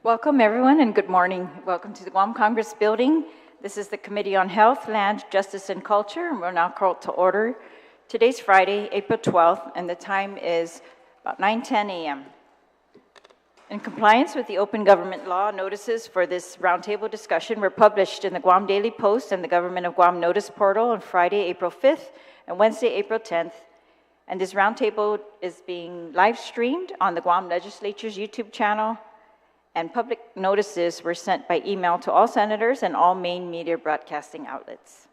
Welcome, everyone, and good morning. Welcome to the Guam Congress Building. This is the Committee on Health, Land, Justice, and Culture, and we're now called to order. Today's Friday, April 12th, and the time is about 9:10 a.m. In compliance with the open government law, notices for this roundtable discussion were published in the Guam Daily Post and the Government of Guam Notice Portal on Friday, April 5th, and Wednesday, April 10th. And this roundtable is being live streamed on the Guam Legislature's YouTube channel, and public notices were sent by email to all senators and all main media broadcasting outlets.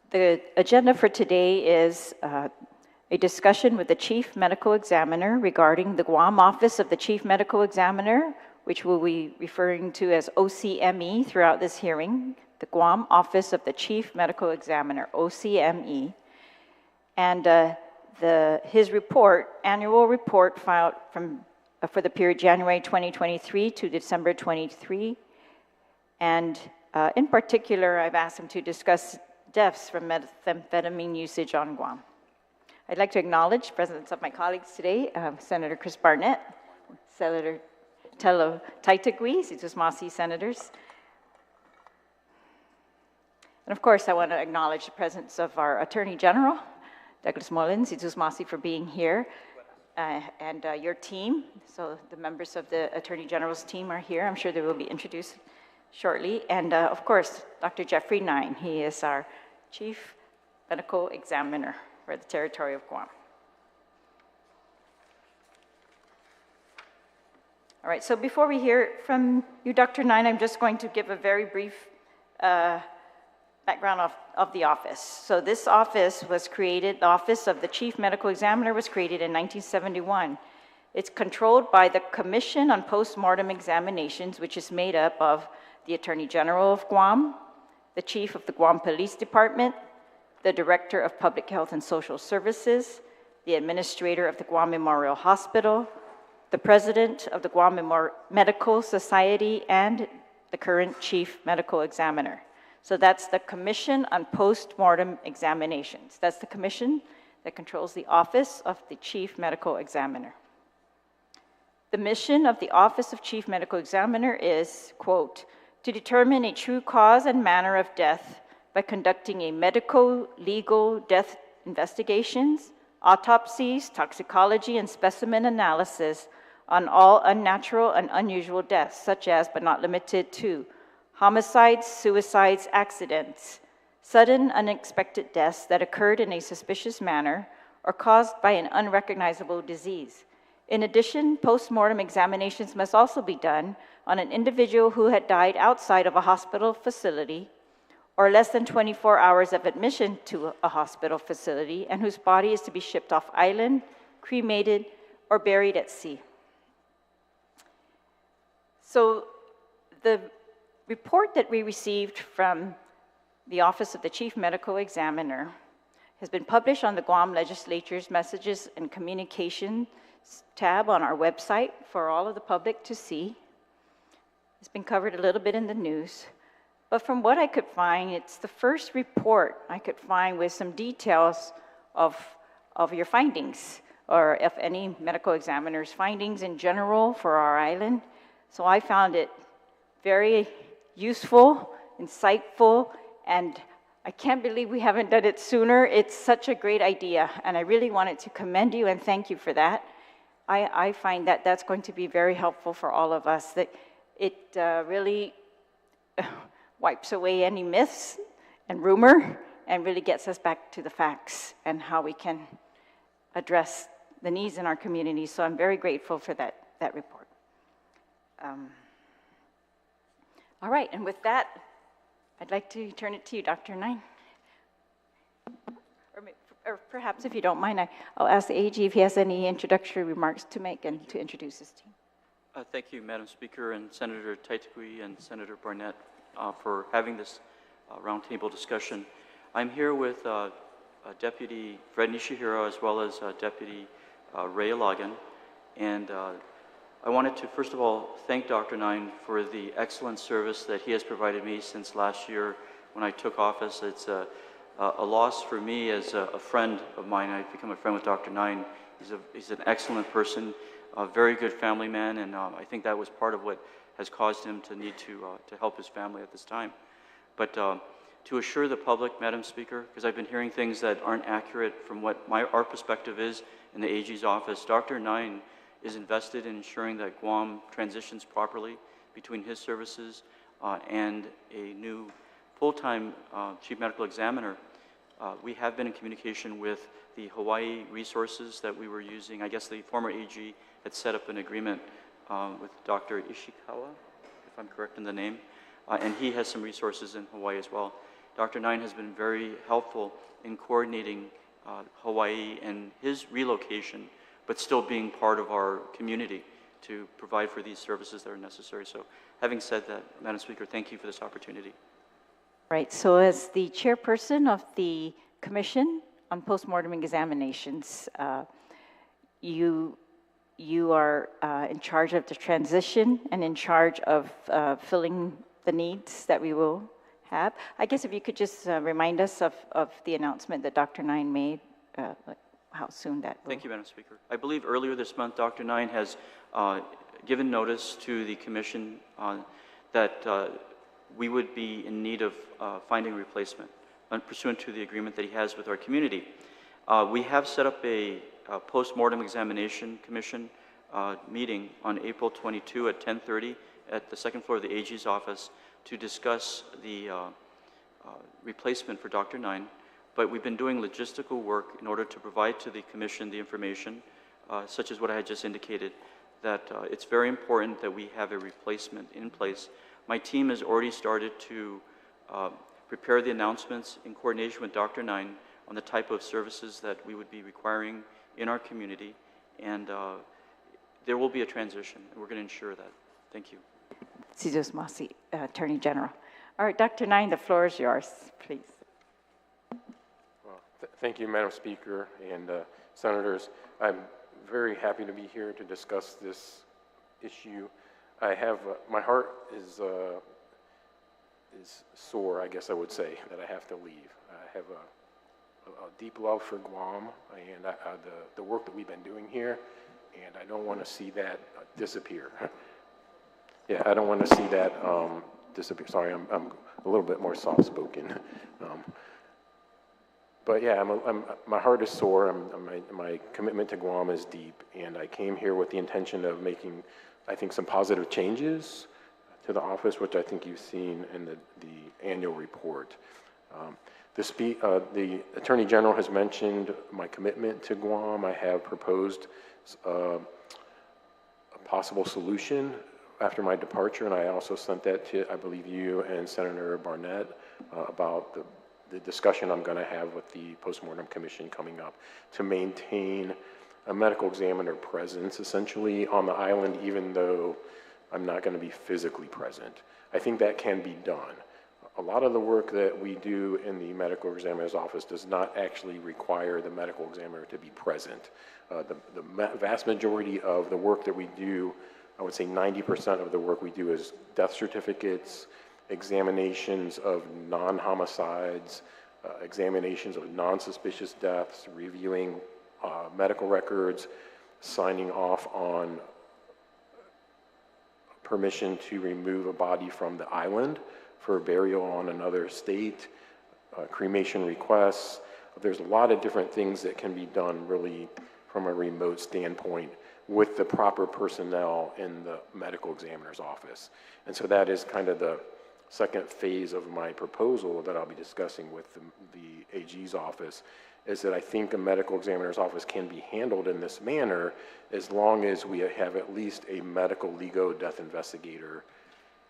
The agenda for today is a discussion with the Chief Medical Examiner regarding the Guam Office of the Chief Medical Examiner, which we'll be referring to as OCME throughout this hearing, the Guam Office of the Chief Medical Examiner, OCME, and his report, annual report filed for the period January 2023 to December 23. And in particular, I've asked him to discuss deaths from methamphetamine usage on Guam. I'd like to acknowledge the presence of my colleagues today, Senator Chris Barnett, Senator Terlaje, Situsmasi senators. And of course, I want to acknowledge the presence of our Attorney General, Douglas Mullins, Situsmasi, for being here, and your team. So the members of the Attorney General's team are here. I'm sure they will be introduced shortly. And of course, Dr. Jeffrey Nine. He is our Chief Medical Examiner for the territory of Guam. All right, so before we hear from you, Dr. Nine, I'm just going to give a very brief background of the office. So this office was created, the Office of the Chief Medical Examiner was created in 1971. It's controlled by the Commission on Postmortem Examinations, which is made up of the Attorney General of Guam, the Chief of the Guam Police Department, the Director of Public Health and Social Services, the Administrator of the Guam Memorial Hospital, the President of the Guam Medical Society, and the current Chief Medical Examiner. So that's the Commission on Postmortem Examinations. That's the commission that controls the Office of the Chief Medical Examiner. The mission of the Office of Chief Medical Examiner is, quote, to determine a true cause and manner of death by conducting a medical, legal death investigations, autopsies, toxicology, and specimen analysis on all unnatural and unusual deaths, such as, but not limited to, homicides, suicides, accidents, sudden unexpected deaths that occurred in a suspicious manner or caused by an unrecognizable disease. In addition, post-mortem examinations must also be done on an individual who had died outside of a hospital facility or less than 24 hours of admission to a hospital facility and whose body is to be shipped off island, cremated, or buried at sea. So the report that we received from the Office of the Chief Medical Examiner has been published on the Guam Legislature's Messages and Communications tab on our website for all of the public to see. It's been covered a little bit in the news, but from what I could find, it's the first report I could find with some details of your findings, or if any medical examiner's findings in general for our island. So I found it very useful, insightful, and I can't believe we haven't done it sooner. It's such a great idea, and I really wanted to commend you and thank you for that. I find that that's going to be very helpful for all of us, that it really wipes away any myths and rumor and really gets us back to the facts and how we can address the needs in our community. So I'm very grateful for that report. All right, and with that, I'd like to turn it to you, Dr. Nine. Or perhaps, if you don't mind, I'll ask the AG if he has any introductory remarks to make and to introduce his team. Thank you, Madam Speaker, and Senator Terlaje and Senator Barnett for having this roundtable discussion. I'm here with Deputy Fred Nishihiro as well as Deputy Ray Logan, and I wanted to, first of all, thank Dr. Nine for the excellent service that he has provided me since last year when I took office. It's a loss for me as a friend of mine. I've become a friend with Dr. Nine. He's an excellent person, a very good family man, and I think that was part of what has caused him to need to help his family at this time. But to assure the public, Madam Speaker, because I've been hearing things that aren't accurate from what our perspective is in the AG's office, Dr. Nine is invested in ensuring that Guam transitions properly between his services and a new full-time chief medical examiner. We have been in communication with the Hawaii resources that we were using. I guess the former AG had set up an agreement with Dr. Ishikawa, if I'm correct in the name, and he has some resources in Hawaii as well. Dr. Nine has been very helpful in coordinating Hawaii and his relocation, but still being part of our community to provide for these services that are necessary. So having said that, Madam Speaker, thank you for this opportunity. Right, so as the chairperson of the Commission on Postmortem Examinations, you are in charge of the transition and in charge of filling the needs that we will have. I guess if you could just remind us of the announcement that Dr. Nine made, like how soon that will... Thank you, Madam Speaker. I believe earlier this month, Dr. Nine has given notice to the Commission that we would be in need of finding a replacement pursuant to the agreement that he has with our community. We have set up a post-mortem examination commission meeting on April 22 at 10:30 at the second floor of the AG's office to discuss the replacement for Dr. Nine. But we've been doing logistical work in order to provide to the Commission the information, such as what I had just indicated, that it's very important that we have a replacement in place. My team has already started to prepare the announcements in coordination with Dr. Nine on the type of services that we would be requiring in our community, and there will be a transition, and we're going to ensure that. Thank you. Cesar Masi, Attorney General. All right, Dr. Nine, the floor is yours, please. Well, thank you, Madam Speaker and Senators. I'm very happy to be here to discuss this issue. I have, my heart is sore, I guess I would say, that I have to leave. I have a deep love for Guam and the work that we've been doing here, and I don't want to see that disappear. Yeah, I don't want to see that disappear. Sorry, I'm a little bit more soft-spoken. But yeah, my heart is sore. My commitment to Guam is deep, and I came here with the intention of making, I think, some positive changes to the office, which I think you've seen in the annual report. The Attorney General has mentioned my commitment to Guam. I have proposed a possible solution after my departure, and I also sent that to, I believe, you and Senator Barnett about the discussion I'm going to have with the Postmortem Commission coming up to maintain a medical examiner presence essentially on the island, even though I'm not going to be physically present. I think that can be done. A lot of the work that we do in the medical examiner's office does not actually require the medical examiner to be present. The vast majority of the work that we do, I would say 90% of the work we do is death certificates, examinations of non-homicides, examinations of non-suspicious deaths, reviewing medical records, signing off on permission to remove a body from the island for burial on another state, cremation requests. There's a lot of different things that can be done really from a remote standpoint with the proper personnel in the medical examiner's office. And so that is kind of the second phase of my proposal that I'll be discussing with the AG's office, is that I think a medical examiner's office can be handled in this manner as long as we have at least a medical legal death investigator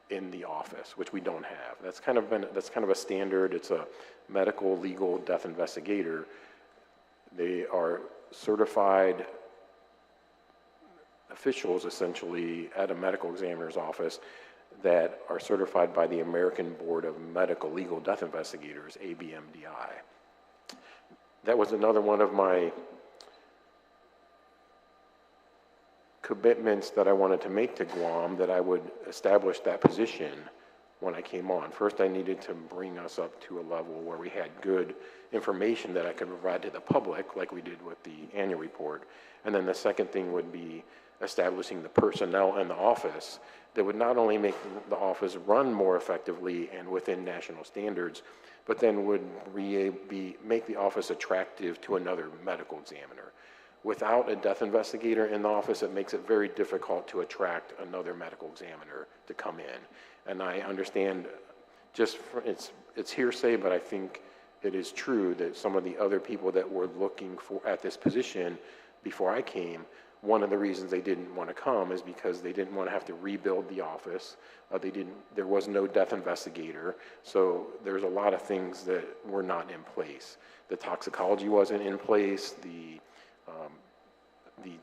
in the office, which we don't have. That's kind of a standard. It's a medical legal death investigator. They are certified officials essentially at a medical examiner's office that are certified by the American Board of Medical Legal Death Investigators, ABMDI. That was another one of my commitments that I wanted to make to Guam, that I would establish that position when I came on. First, I needed to bring us up to a level where we had good information that I could provide to the public, like we did with the annual report. And then the second thing would be establishing the personnel in the office that would not only make the office run more effectively and within national standards, but then would make the office attractive to another medical examiner. Without a death investigator in the office, it makes it very difficult to attract another medical examiner to come in. And I understand it's hearsay, but I think it is true that some of the other people that were looking for at this position before I came, one of the reasons they didn't want to come is because they didn't want to have to rebuild the office. There was no death investigator, so there's a lot of things that were not in place. The toxicology wasn't in place, the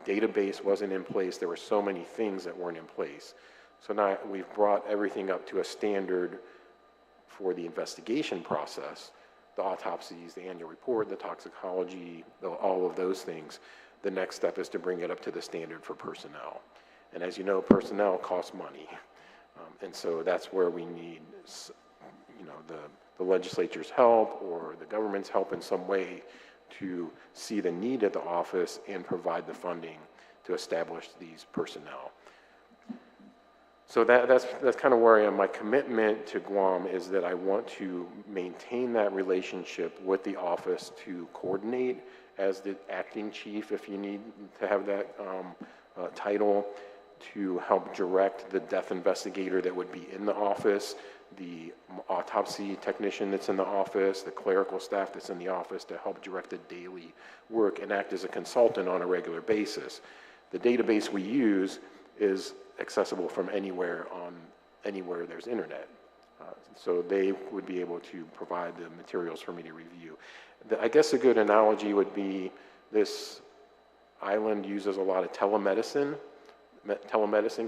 database wasn't in place. There were so many things that weren't in place. So now we've brought everything up to a standard for the investigation process, the autopsies, the annual report, the toxicology, all of those things. The next step is to bring it up to the standard for personnel. And as you know, personnel costs money. And so that's where we need, the legislature's help or the government's help in some way to see the need at the office and provide the funding to establish these personnel. So that's kind of where I am. My commitment to Guam is that I want to maintain that relationship with the office to coordinate as the acting chief, if you need to have that title, to help direct the death investigator that would be in the office, the autopsy technician that's in the office, the clerical staff that's in the office to help direct the daily work and act as a consultant on a regular basis. The database we use is accessible from anywhere there's internet. So they would be able to provide the materials for me to review. I guess a good analogy would be this island uses a lot of telemedicine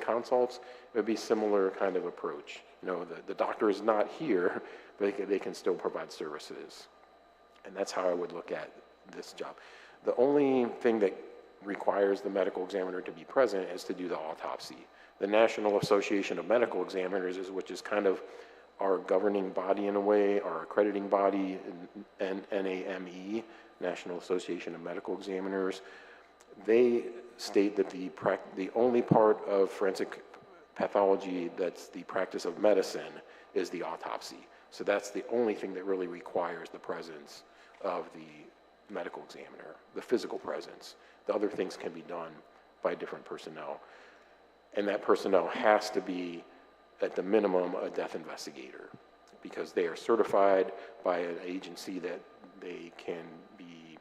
consults. It would be similar kind of approach. The doctor is not here, but they can still provide services. And that's how I would look at this job. The only thing that requires the medical examiner to be present is to do the autopsy. The National Association of Medical Examiners, which is kind of our governing body in a way, our accrediting body, NAME, National Association of Medical Examiners, they state that the only part of forensic pathology that's the practice of medicine is the autopsy. So that's the only thing that really requires the presence of the medical examiner, the physical presence. The other things can be done by different personnel. And that personnel has to be, at the minimum, a death investigator, because they are certified by an agency that they can be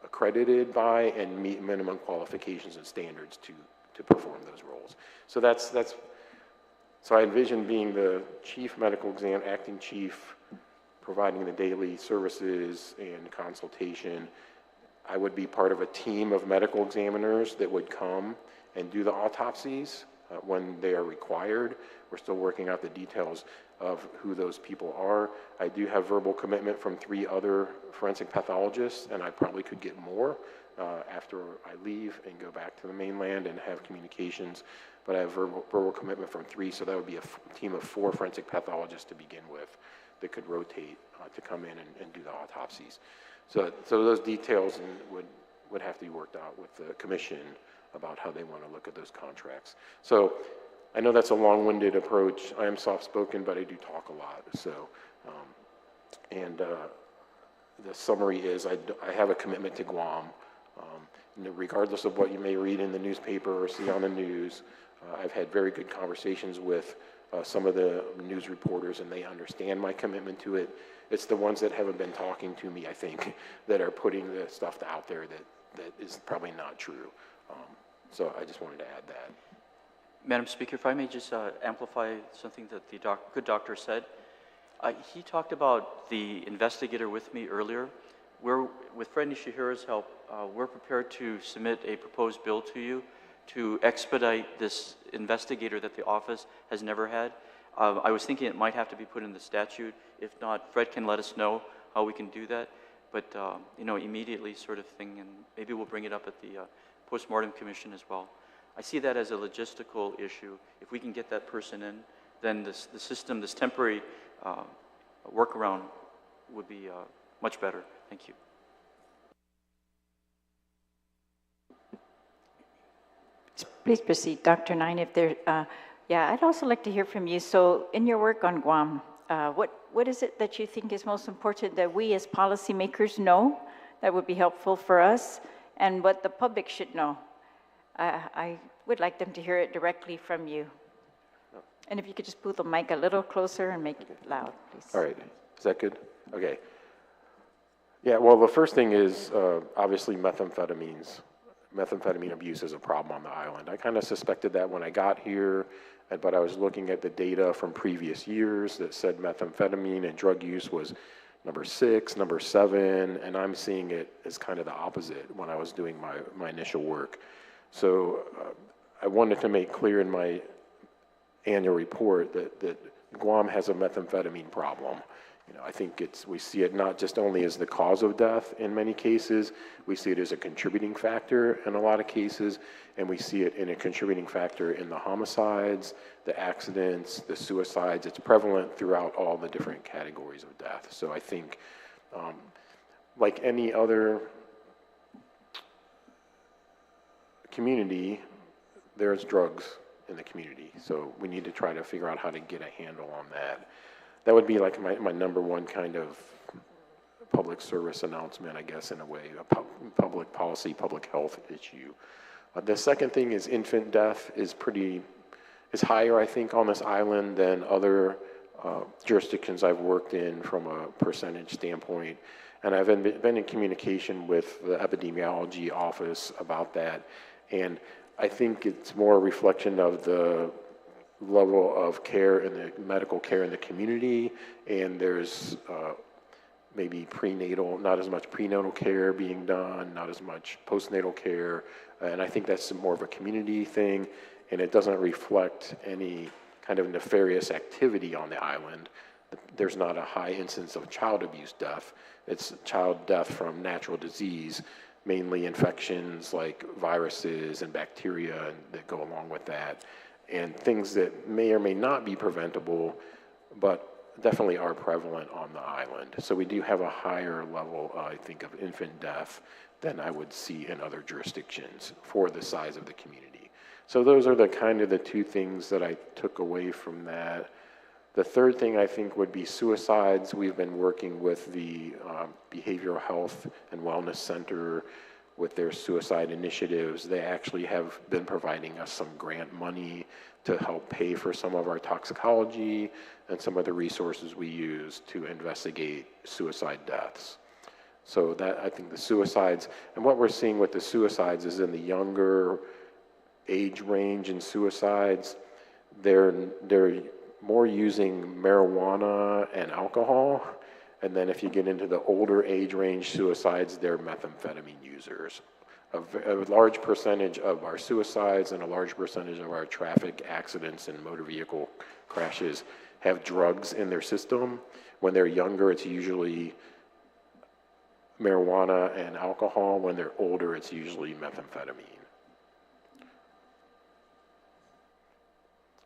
accredited by and meet minimum qualifications and standards to perform those roles. So so I envision being the chief medical exam, acting chief, providing the daily services and consultation. I would be part of a team of medical examiners that would come and do the autopsies when they are required. We're still working out the details of who those people are. I do have verbal commitment from 3 other forensic pathologists, and I probably could get more after I leave and go back to the mainland and have communications. But I have verbal commitment from 3, so that would be a team of 4 forensic pathologists to begin with that could rotate to come in and do the autopsies. So those details would have to be worked out with the commission about how they want to look at those contracts. So I know that's a long-winded approach. I am soft-spoken, but I do talk a lot. So, the summary is I have a commitment to Guam. Regardless of what you may read in the newspaper or see on the news, I've had very good conversations with some of the news reporters, and they understand my commitment to it. It's the ones that haven't been talking to me, I think, that are putting the stuff out there that is probably not true. So I just wanted to add that. Madam Speaker, if I may just amplify something that the good doctor said. He talked about the investigator with me earlier. With Fred Nishihira's help, we're prepared to submit a proposed bill to you to expedite this investigator that the office has never had. I was thinking it might have to be put in the statute. If not, Fred can let us know how we can do that. But, immediately sort of thing, and maybe we'll bring it up at the Postmortem Commission as well. I see that as a logistical issue. If we can get that person in then the system, this temporary workaround would be much better. Thank you. Please proceed, Dr. Nine, if there, yeah, I'd also like to hear from you. So in your work on Guam, what is it that you think is most important that we as policymakers know that would be helpful for us, and what the public should know? I would like them to hear it directly from you. And if you could just move the mic a little closer and make it loud, please. All right, is that good? Okay. Yeah, well, the first thing is obviously methamphetamine abuse is a problem on the island. I kind of suspected that when I got here, but I was looking at the data from previous years that said methamphetamine and drug use was number 6, number 7, and I'm seeing it as kind of the opposite when I was doing my initial work. So I wanted to make clear in my annual report that Guam has a methamphetamine problem. You know, I think we see it not just only as the cause of death in many cases, we see it as a contributing factor in a lot of cases, and we see it in a contributing factor in the homicides, the accidents, the suicides. It's prevalent throughout all the different categories of death. So I think, like any other community, there's drugs in the community. So we need to try to figure out how to get a handle on that. That would be like my number one kind of public service announcement, I guess, in a way, a public policy, public health issue. The second thing is infant death is higher, I think, on this island than other jurisdictions I've worked in from a percentage standpoint. And I've been in communication with the epidemiology office about that. And I think it's more a reflection of the level of care and the medical care in the community, and there's maybe not as much prenatal care being done, not as much postnatal care, and I think that's more of a community thing, and it doesn't reflect any kind of nefarious activity on the island. There's not a high incidence of child abuse death. It's child death from natural disease, mainly infections like viruses and bacteria that go along with that, and things that may or may not be preventable, but definitely are prevalent on the island. So we do have a higher level, I think, of infant death than I would see in other jurisdictions for the size of the community. So those are the kind of the two things that I took away from that. The third thing I think would be suicides. We've been working with the Behavioral Health and Wellness Center with their suicide initiatives. They actually have been providing us some grant money to help pay for some of our toxicology and some of the resources we use to investigate suicide deaths. So that, I think the suicides, and what we're seeing with the suicides is in the younger age range in suicides, they're more using marijuana and alcohol. And then if you get into the older age range suicides, they're methamphetamine users. A large percentage of our suicides and a large percentage of our traffic accidents and motor vehicle crashes have drugs in their system. When they're younger, it's usually marijuana and alcohol. When they're older, it's usually methamphetamine.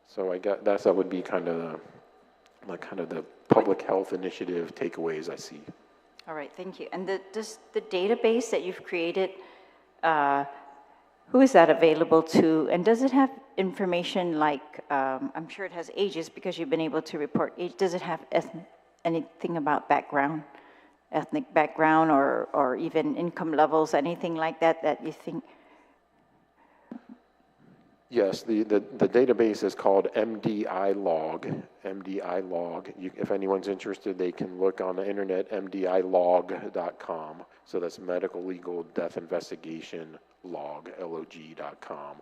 So that would be kind of the public health initiative takeaways I see. All right, thank you. And the database that you've created, who is that available to? And does it have information like, I'm sure it has ages because you've been able to report age. Does it have anything about background, ethnic background, or even income levels, anything like that you think? Yes, the database is called MDI Log. MDI Log. If anyone's interested, they can look on the internet, mdilog.com. So that's Medical Legal Death Investigation Log, LOG.com.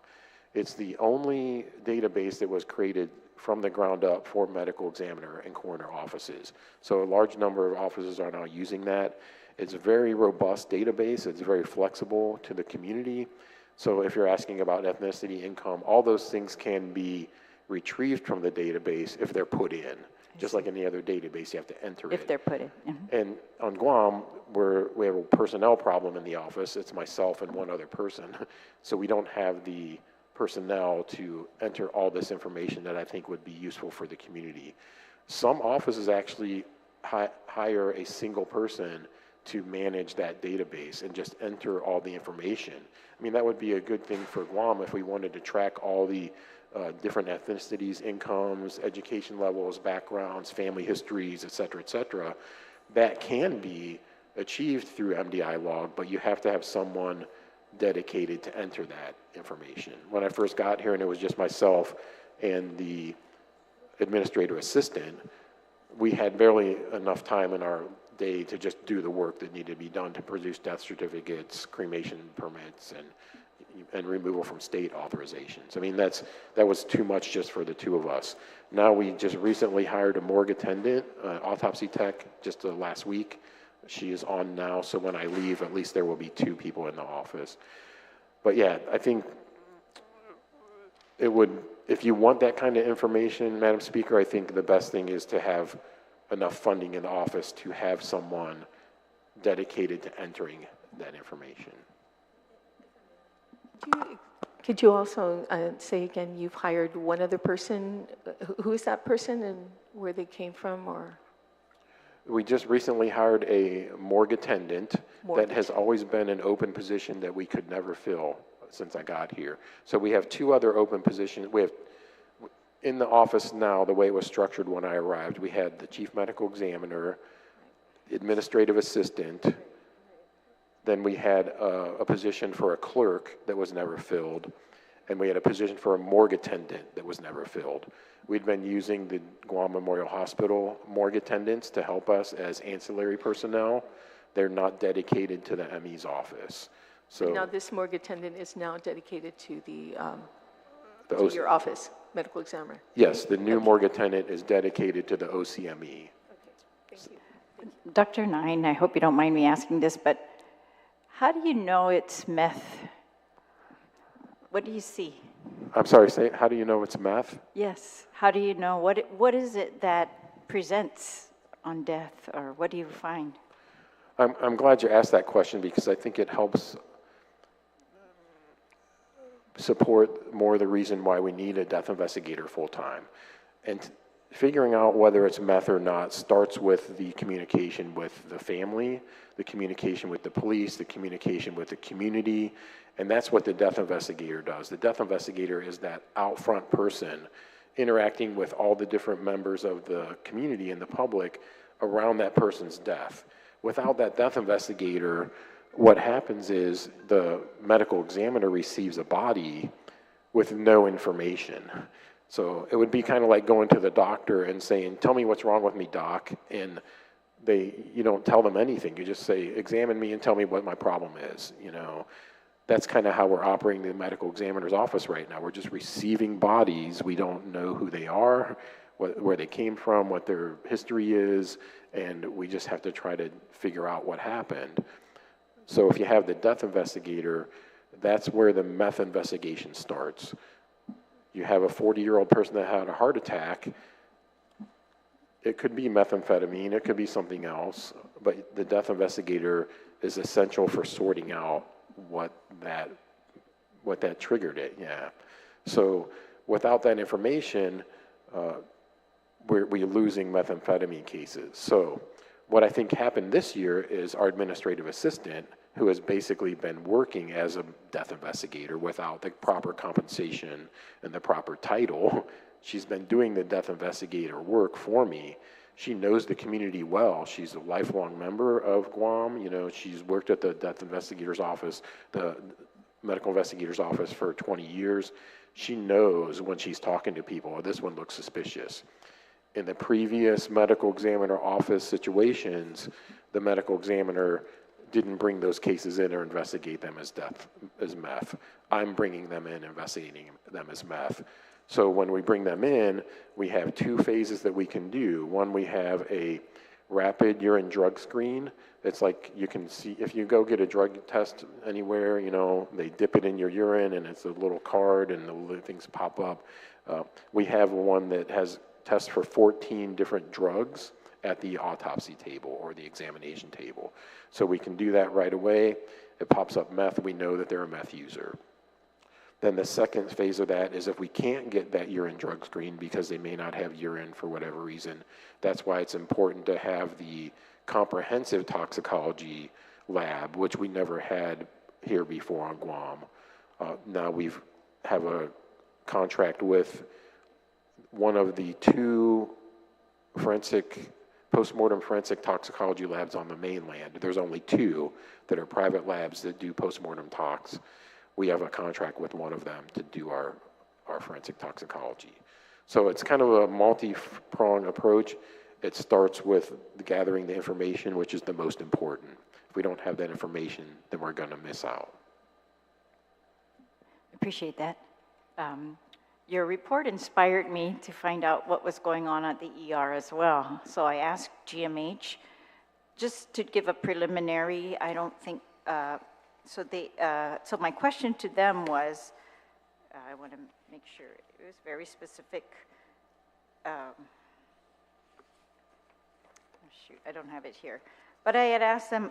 It's the only database that was created from the ground up for medical examiner and coroner offices. So a large number of offices are now using that. It's a very robust database. It's very flexible to the community. So if you're asking about ethnicity, income, all those things can be retrieved from the database if they're put in. Just like any other database, you have to enter it. If they're put in. Mm-hmm. And on Guam, we have a personnel problem in the office. It's myself and one other person. So we don't have the personnel to enter all this information that I think would be useful for the community. Some offices actually hire a single person to manage that database and just enter all the information. I mean, that would be a good thing for Guam if we wanted to track all the different ethnicities, incomes, education levels, backgrounds, family histories, et cetera, that can be achieved through MDI log, but you have to have someone dedicated to enter that information. When I first got here and it was just myself and the administrative assistant, we had barely enough time in our day to just do the work that needed to be done to produce death certificates, cremation permits, and removal from state authorizations. I mean, that was too much just for the two of us. Now we just recently hired a morgue attendant, autopsy tech, just last week. She is on now, so when I leave, at least there will be 2 people in the office. But yeah, I think it would, if you want that kind of information, Madam Speaker, I think the best thing is to have enough funding in the office to have someone dedicated to entering that information. Could you also say again, you've hired one other person? Who is that person and where they came from, or? We just recently hired a morgue attendant that has always been an open position that we could never fill since I got here. So we have 2 other open positions. We have, in the office now, the way it was structured when I arrived, we had the chief medical examiner, administrative assistant, then we had a position for a clerk that was never filled, and we had a position for a morgue attendant that was never filled. We'd been using the Guam Memorial Hospital morgue attendants to help us as ancillary personnel. They're not dedicated to the ME's office. So now this morgue attendant is now dedicated to to your office, medical examiner. Yes, the new morgue attendant is dedicated to the OCME. Okay, thank you. Dr. Nine, I hope you don't mind me asking this, but how do you know it's meth? What do you see? I'm sorry, how do you know it's meth? Yes. How do you know? What is it that presents on death, or what do you find? I'm glad you asked that question because I think it helps support more the reason why we need a death investigator full-time. And figuring out whether it's meth or not starts with the communication with the family, the communication with the police, the communication with the community, and that's what the death investigator does. The death investigator is that out front person interacting with all the different members of the community and the public around that person's death. Without that death investigator, what happens is the medical examiner receives a body with no information. So it would be kind of like going to the doctor and saying, "Tell me what's wrong with me, doc," and you don't tell them anything. You just say, "Examine me and tell me what my problem is." That's kind of how we're operating the medical examiner's office right now. We're just receiving bodies. We don't know who they are, where they came from, what their history is, and we just have to try to figure out what happened. So if you have the death investigator, that's where the meth investigation starts. You have a 40-year-old person that had a heart attack. It could be methamphetamine, it could be something else, but the death investigator is essential for sorting out what that triggered it, yeah. So without that information, we're losing methamphetamine cases. So what I think happened this year is our administrative assistant, who has basically been working as a death investigator without the proper compensation and the proper title, she's been doing the death investigator work for me. She knows the community well. She's a lifelong member of Guam. She's worked at the death investigator's office, the medical investigator's office for 20 years. She knows when she's talking to people, "Oh, this one looks suspicious." In the previous medical examiner office situations, the medical examiner didn't bring those cases in or investigate them as meth. I'm bringing them in, investigating them as meth. So when we bring them in, we have 2 phases that we can do. One, we have a rapid urine drug screen. It's like you can see, if you go get a drug test anywhere, they dip it in your urine and it's a little card and the little things pop up. We have one that has tests for 14 different drugs at the autopsy table or the examination table. So we can do that right away. It pops up meth, we know that they're a meth user. Then the second phase of that is if we can't get that urine drug screen because they may not have urine for whatever reason, that's why it's important to have the comprehensive toxicology lab, which we never had here before on Guam. Now we have a contract with one of the two postmortem forensic toxicology labs on the mainland. There's only two that are private labs that do postmortem tox. We have a contract with one of them to do our forensic toxicology. So it's kind of a multi-pronged approach. It starts with gathering the information, which is the most important. If we don't have that information, then we're going to miss out. Appreciate that. Your report inspired me to find out what was going on at the ER as well. So I asked GMH just to give a preliminary. I don't think so my question to them was, I want to make sure it was very specific. Shoot, I don't have it here. But I had asked them,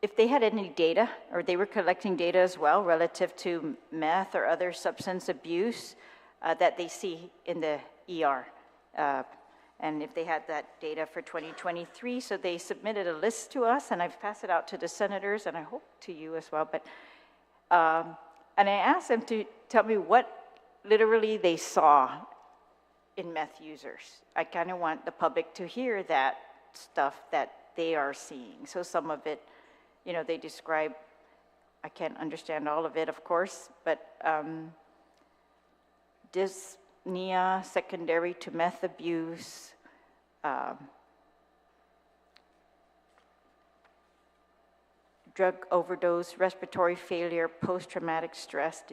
if they had any data, or they were collecting data as well relative to meth or other substance abuse that they see in the ER. And if they had that data for 2023, so they submitted a list to us, and I've passed it out to the senators, and I hope to you as well. But and I asked them to tell me what literally they saw in meth users. I kind of want the public to hear that stuff that they are seeing. So some of it, they describe, I can't understand all of it, of course, but dyspnea secondary to meth abuse, drug overdose, respiratory failure, post-traumatic stress,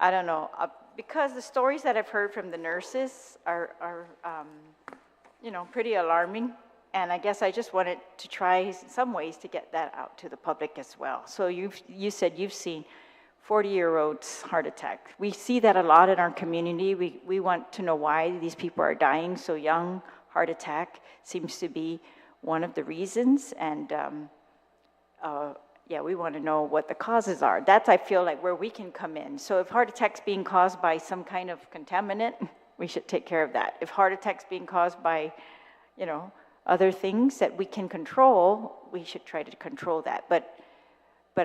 I don't know, because the stories that I've heard from the nurses are pretty alarming, and I guess I just wanted to try in some ways to get that out to the public as well. So you said you've seen 40-year-olds heart attack. We see that a lot in our community. We want to know why these people are dying so young. Heart attack seems to be one of the reasons, and we want to know what the causes are. That's, I feel like, where we can come in. So if heart attack's being caused by some kind of contaminant, we should take care of that. If heart attack's being caused by, other things that we can control, we should try to control that. But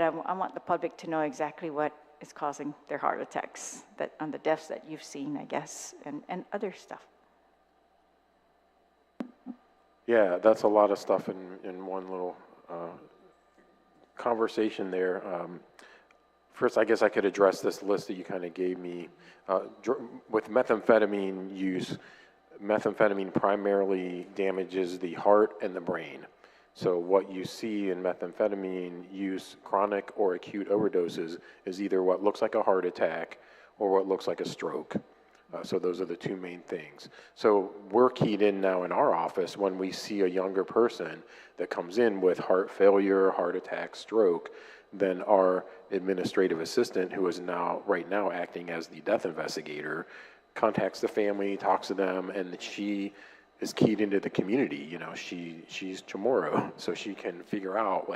I want the public to know exactly what is causing their heart attacks, on the deaths that you've seen, I guess, and other stuff. Yeah, that's a lot of stuff in one little conversation there. First, I guess I could address this list that you kind of gave me. With methamphetamine use, methamphetamine primarily damages the heart and the brain. So what you see in methamphetamine use, chronic or acute overdoses, is either what looks like a heart attack or what looks like a stroke. So those are the two main things. So we're keyed in now in our office when we see a younger person that comes in with heart failure, heart attack, stroke, then our administrative assistant, who is right now acting as the death investigator, contacts the family, talks to them, and she is keyed into the community. She's Chamorro, so she can figure out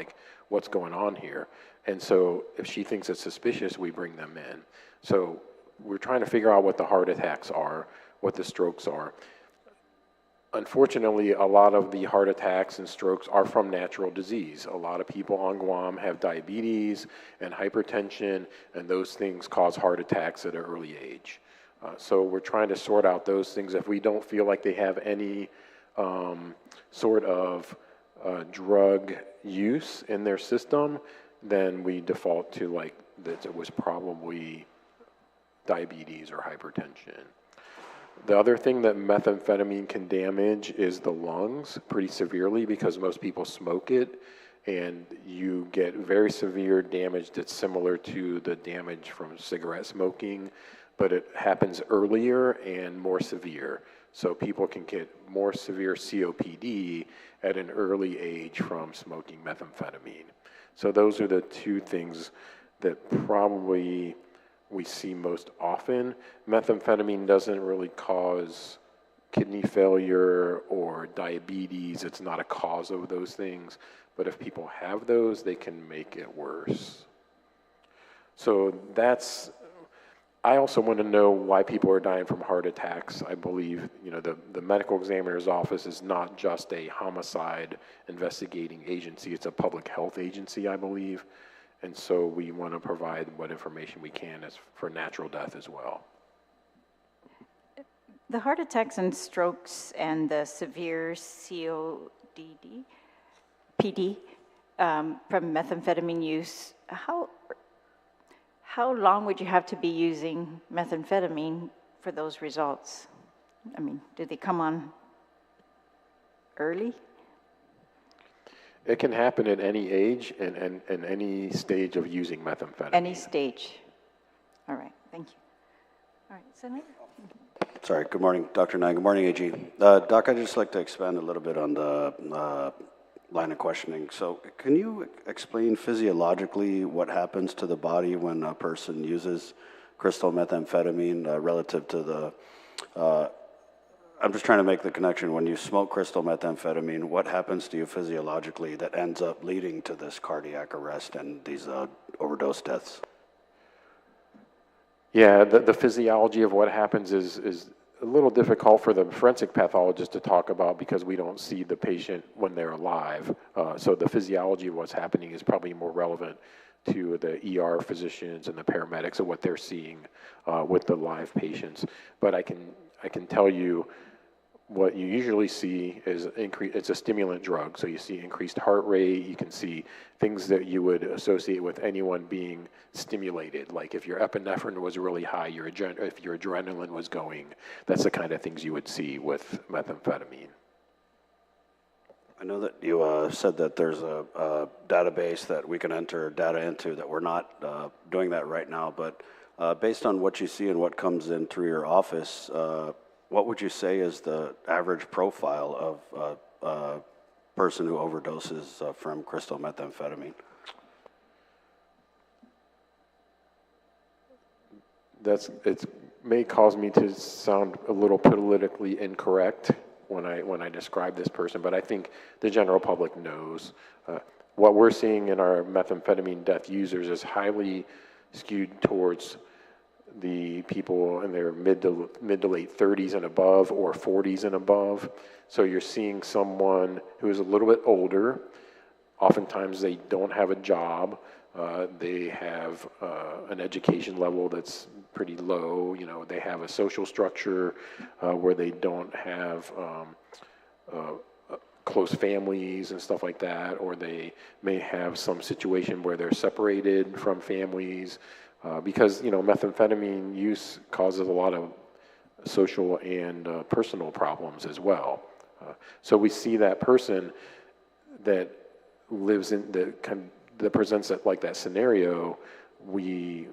what's going on here. And so if she thinks it's suspicious, we bring them in. So we're trying to figure out what the heart attacks are, what the strokes are. Unfortunately, a lot of the heart attacks and strokes are from natural disease. A lot of people on Guam have diabetes and hypertension, and those things cause heart attacks at an early age. So we're trying to sort out those things. If we don't feel like they have any sort of drug use in their system, then we default to that it was probably diabetes or hypertension. The other thing that methamphetamine can damage is the lungs pretty severely, because most people smoke it, and you get very severe damage that's similar to the damage from cigarette smoking, but it happens earlier and more severe. So people can get more severe COPD at an early age from smoking methamphetamine. So those are the two things that probably we see most often. Methamphetamine doesn't really cause kidney failure or diabetes. It's not a cause of those things. But if people have those, they can make it worse. So that's, I also want to know why people are dying from heart attacks. I believe, the medical examiner's office is not just a homicide investigating agency, it's a public health agency, I believe. And so we want to provide what information we can as for natural death as well. The heart attacks and strokes and the severe PD from methamphetamine use, how long would you have to be using methamphetamine for those results? I mean, do they come on early? It can happen at any age and any stage of using methamphetamine. Any stage. All right, thank you. All right, Senator? Sorry, good morning, Dr. Nye. Good morning, AG. Doc, I'd just like to expand a little bit on the line of questioning. So can you explain physiologically what happens to the body when a person uses crystal methamphetamine relative to the, I'm just trying to make the connection. When you smoke crystal methamphetamine, what happens to you physiologically that ends up leading to this cardiac arrest and these overdose deaths? Yeah, the physiology of what happens is a little difficult for the forensic pathologist to talk about because we don't see the patient when they're alive. So the physiology of what's happening is probably more relevant to the ER physicians and the paramedics of what they're seeing with the live patients. But I can tell you what you usually see is it's a stimulant drug. So you see increased heart rate, you can see things that you would associate with anyone being stimulated. Like if your epinephrine was really high, if your adrenaline was going, that's the kind of things you would see with methamphetamine. I know that you said that there's a database that we can enter data into, that we're not doing that right now, but based on what you see and what comes in through your office, what would you say is the average profile of a person who overdoses from crystal methamphetamine? It may cause me to sound a little politically incorrect when I describe this person, but I think the general public knows. What we're seeing in our methamphetamine death users is highly skewed towards the people in their mid to late 30s and above, or 40s and above. So you're seeing someone who is a little bit older. Oftentimes they don't have a job. They have an education level that's pretty low. They have a social structure where they don't have close families and stuff like that, or they may have some situation where they're separated from families. Because methamphetamine use causes a lot of social and personal problems as well. So we see that person that lives in that presents like that scenario, we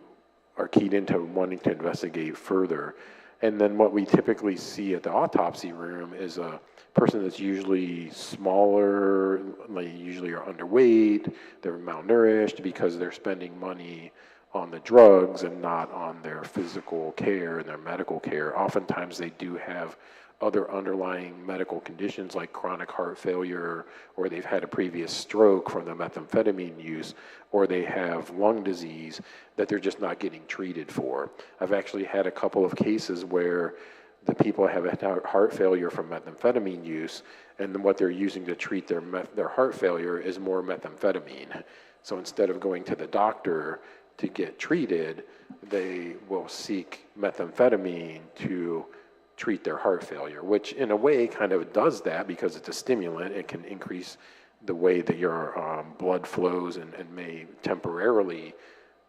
are keyed into wanting to investigate further. And then what we typically see at the autopsy room is a person that's usually smaller, they usually are underweight, they're malnourished because they're spending money on the drugs and not on their physical care and their medical care. Oftentimes they do have other underlying medical conditions like chronic heart failure, or they've had a previous stroke from the methamphetamine use, or they have lung disease that they're just not getting treated for. I've actually had a couple of cases where the people have had heart failure from methamphetamine use, and then what they're using to treat their heart failure is more methamphetamine. So instead of going to the doctor to get treated, they will seek methamphetamine to treat their heart failure, which in a way kind of does that because it's a stimulant. It can increase the way that your blood flows and may temporarily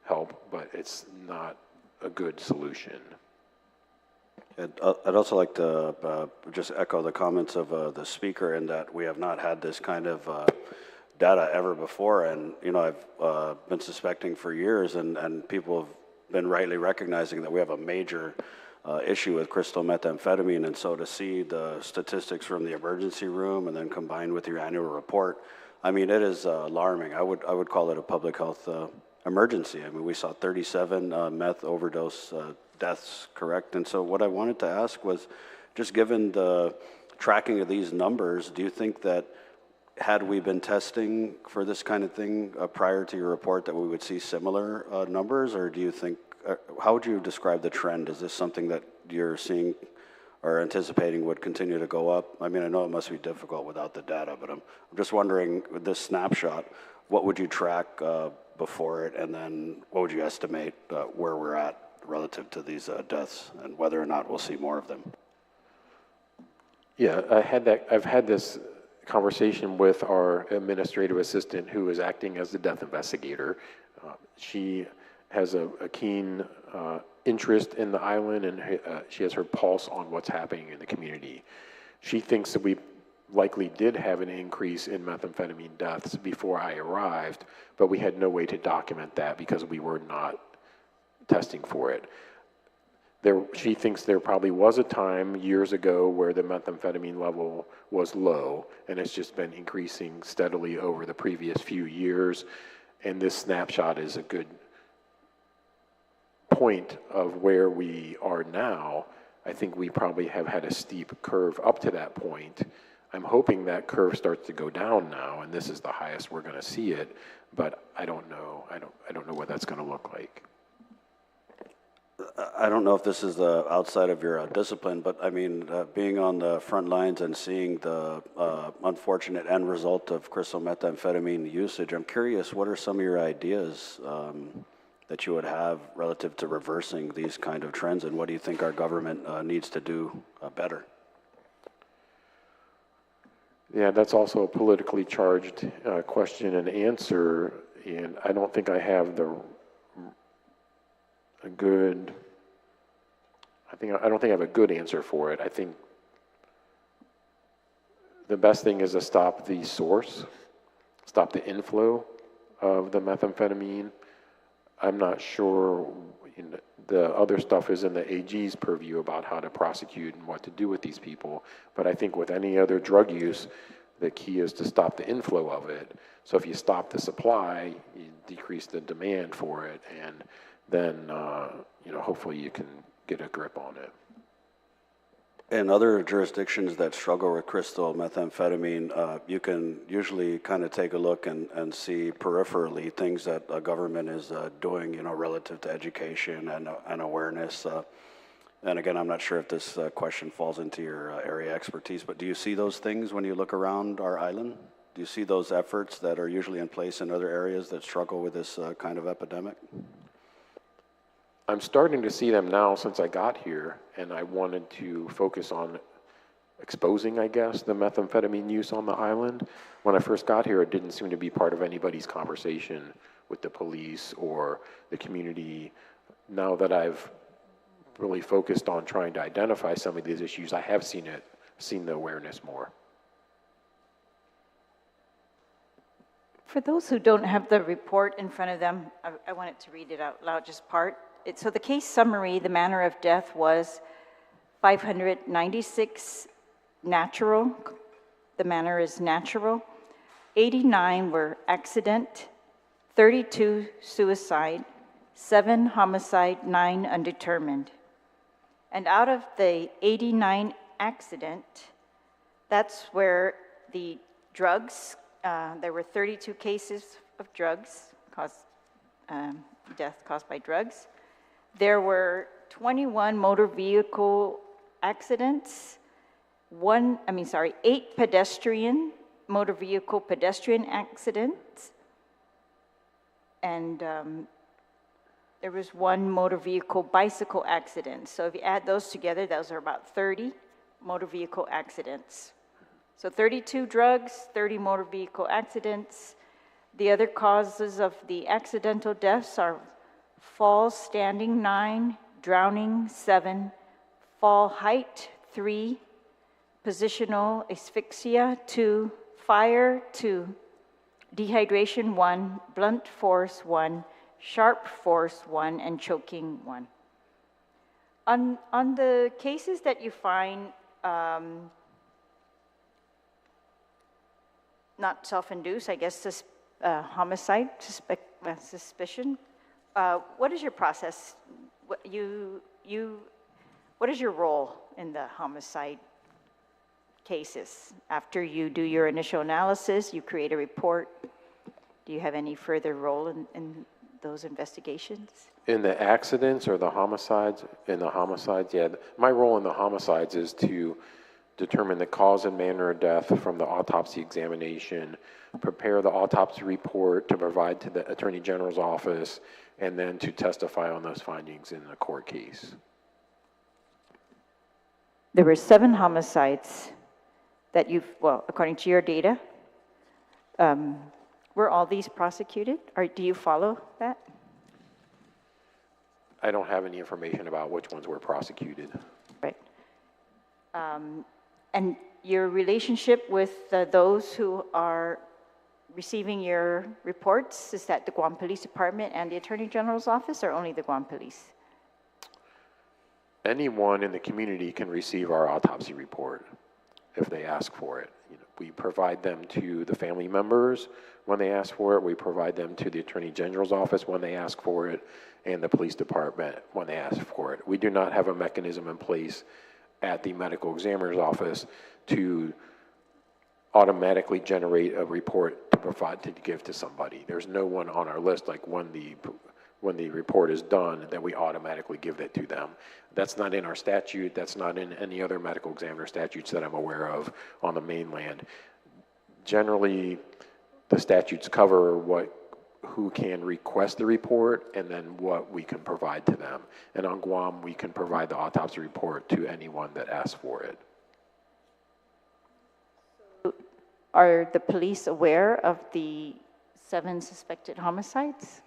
help, but it's not a good solution. I'd also like to just echo the comments of the speaker in that we have not had this kind of data ever before, and I've been suspecting for years, and people have been rightly recognizing that we have a major issue with crystal methamphetamine, and so to see the statistics from the emergency room and then combined with your annual report, I mean, it is alarming. I would call it a public health emergency. I mean, we saw 37 meth overdose deaths, correct? And so what I wanted to ask was, just given the tracking of these numbers, do you think that had we been testing for this kind of thing prior to your report, that we would see similar numbers, or do you think, how would you describe the trend? Is this something that you're seeing or anticipating would continue to go up? I mean, I know it must be difficult without the data, but I'm just wondering, with this snapshot, what would you track before it, and then what would you estimate where we're at relative to these deaths, and whether or not we'll see more of them? Yeah, I've had this conversation with our administrative assistant who is acting as the death investigator. She has a keen interest in the island, and she has her pulse on what's happening in the community. She thinks that we likely did have an increase in methamphetamine deaths before I arrived, but we had no way to document that because we were not testing for it. She thinks there probably was a time years ago where the methamphetamine level was low, and it's just been increasing steadily over the previous few years, and this snapshot is a good point of where we are now. I think we probably have had a steep curve up to that point. I'm hoping that curve starts to go down now, and this is the highest we're going to see it, but I don't know. I don't know what that's going to look like. I don't know if this is outside of your discipline, but I mean, being on the front lines and seeing the unfortunate end result of crystal methamphetamine usage, I'm curious, what are some of your ideas that you would have relative to reversing these kind of trends, and what do you think our government needs to do better? Yeah, that's also a politically charged question and answer, and I don't think I have I don't think I have a good answer for it. I think the best thing is to stop the source, stop the inflow of the methamphetamine. I'm not sure, the other stuff is in the AG's purview about how to prosecute and what to do with these people, but I think with any other drug use, the key is to stop the inflow of it. So if you stop the supply, you decrease the demand for it, and then hopefully you can get a grip on it. In other jurisdictions that struggle with crystal methamphetamine, you can usually kind of take a look and see peripherally things that a government is doing, relative to education and awareness. And again, I'm not sure if this question falls into your area of expertise, but do you see those things when you look around our island? Do you see those efforts that are usually in place in other areas that struggle with this kind of epidemic? I'm starting to see them now since I got here, and I wanted to focus on exposing, I guess, the methamphetamine use on the island. When I first got here, it didn't seem to be part of anybody's conversation with the police or the community. Now that I've really focused on trying to identify some of these issues, I have seen the awareness more. For those who don't have the report in front of them, I wanted to read it out loud, just part. So the case summary, the manner of death was 596 natural. The manner is natural. 89 were accident, 32 suicide, 7 homicide, 9 undetermined. And out of the 89 accident, that's where the drugs, there were 32 cases of drugs, death caused by drugs. There were 21 motor vehicle accidents, 8 motor vehicle pedestrian accidents, and there was 1 motor vehicle bicycle accident. So if you add those together, those are about 30 motor vehicle accidents. So 32 drugs, 30 motor vehicle accidents. The other causes of the accidental deaths are fall standing 9, drowning 7, fall height 3, positional asphyxia 2, fire 2, dehydration 1, blunt force 1, sharp force 1, and choking 1. On the cases that you find not self-induced, I guess homicide, suspicion, what is your process? What is your role in the homicide cases? After you do your initial analysis, you create a report. Do you have any further role in those investigations? In the accidents or the homicides? In the homicides, yeah. My role in the homicides is to determine the cause and manner of death from the autopsy examination, prepare the autopsy report to provide to the Attorney General's office, and then to testify on those findings in the court case. There were 7 homicides that well, according to your data, were all these prosecuted? Or do you follow that? I don't have any information about which ones were prosecuted. Right. And your relationship with those who are receiving your reports, is that the Guam Police Department and the Attorney General's office, or only the Guam Police? Anyone in the community can receive our autopsy report if they ask for it. We provide them to the family members when they ask for it. We provide them to the Attorney General's office when they ask for it, and the police department when they ask for it. We do not have a mechanism in place at the medical examiner's office to automatically generate a report to provide to give to somebody. There's no one on our list, like when the report is done, that we automatically give that to them. That's not in our statute. That's not in any other medical examiner statutes that I'm aware of on the mainland. Generally, the statutes cover who can request the report and then what we can provide to them. And on Guam, we can provide the autopsy report to anyone that asks for it. Are the police aware of the 7 suspected homicides?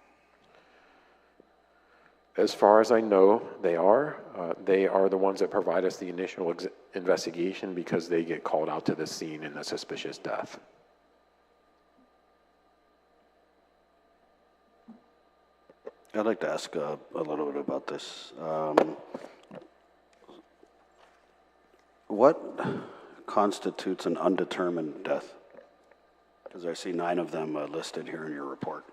As far as I know, they are. They are the ones that provide us the initial investigation because they get called out to the scene in a suspicious death. I'd like to ask a little bit about this. What constitutes an undetermined death? Because I see 9 of them listed here in your report.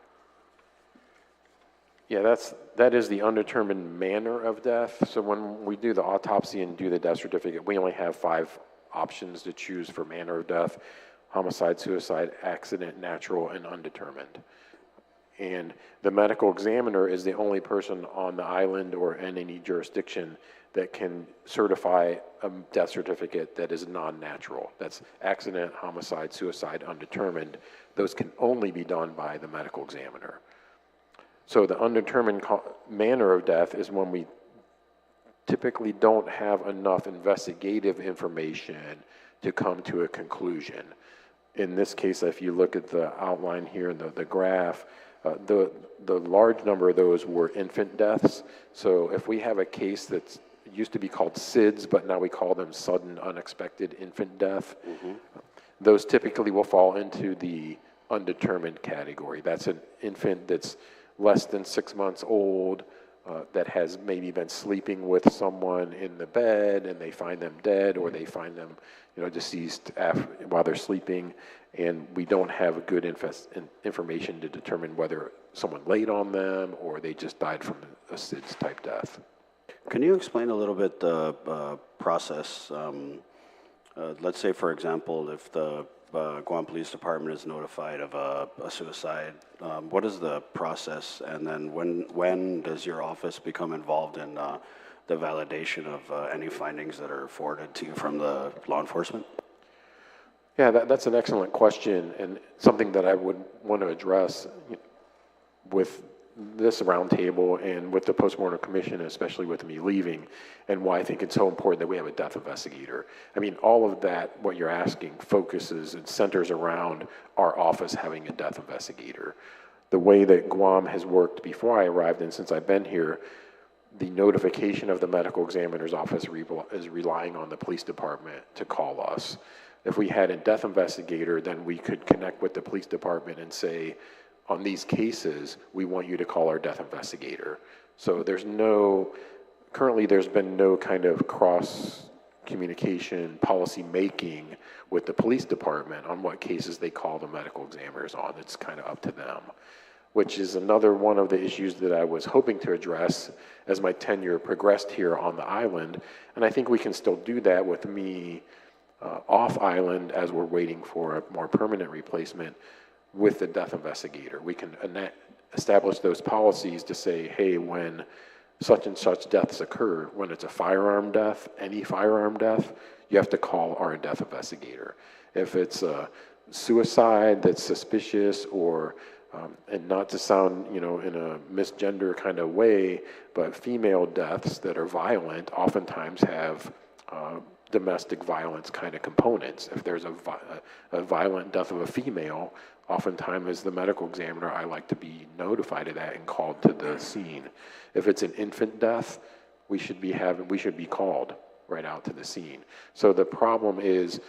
Yeah, that is the undetermined manner of death. So when we do the autopsy and do the death certificate, we only have 5 options to choose for manner of death: homicide, suicide, accident, natural, and undetermined. And the medical examiner is the only person on the island or in any jurisdiction that can certify a death certificate that is non-natural. That's accident, homicide, suicide, undetermined. Those can only be done by the medical examiner. So the undetermined manner of death is when we typically don't have enough investigative information to come to a conclusion. In this case, if you look at the outline here in the graph, the large number of those were infant deaths. So if we have a case that used to be called SIDS, but now we call them sudden unexpected infant death, those typically will fall into the undetermined category. That's an infant that's less than 6 months old, that has maybe been sleeping with someone in the bed and they find them dead, or they find them deceased while they're sleeping, and we don't have good information to determine whether someone laid on them or they just died from a SIDS type death. Can you explain a little bit the process? Let's say, for example, if the Guam Police Department is notified of a suicide, what is the process, and then when does your office become involved in the validation of any findings that are forwarded to you from the law enforcement? Yeah, that's an excellent question, and something that I would want to address with this roundtable and with the postmortem commission, especially with me leaving, and why I think it's so important that we have a death investigator. I mean, all of that, what you're asking, focuses and centers around our office having a death investigator. The way that Guam has worked before I arrived, and since I've been here, the notification of the medical examiner's office is relying on the police department to call us. If we had a death investigator, then we could connect with the police department and say, on these cases, we want you to call our death investigator. So currently there's been no kind of cross communication, policy making with the police department on what cases they call the medical examiners on. It's kind of up to them, which is another one of the issues that I was hoping to address as my tenure progressed here on the island. And I think we can still do that with me off island as we're waiting for a more permanent replacement with the death investigator. We can establish those policies to say, hey, when such and such deaths occur, when it's a firearm death, any firearm death, you have to call our death investigator. If it's a suicide that's suspicious or, and not to sound, in a misgender kind of way, but female deaths that are violent oftentimes have domestic violence kind of components. If there's a violent death of a female, oftentimes as the medical examiner, I like to be notified of that and called to the scene. If it's an infant death, we should be called right out to the scene. So the problem is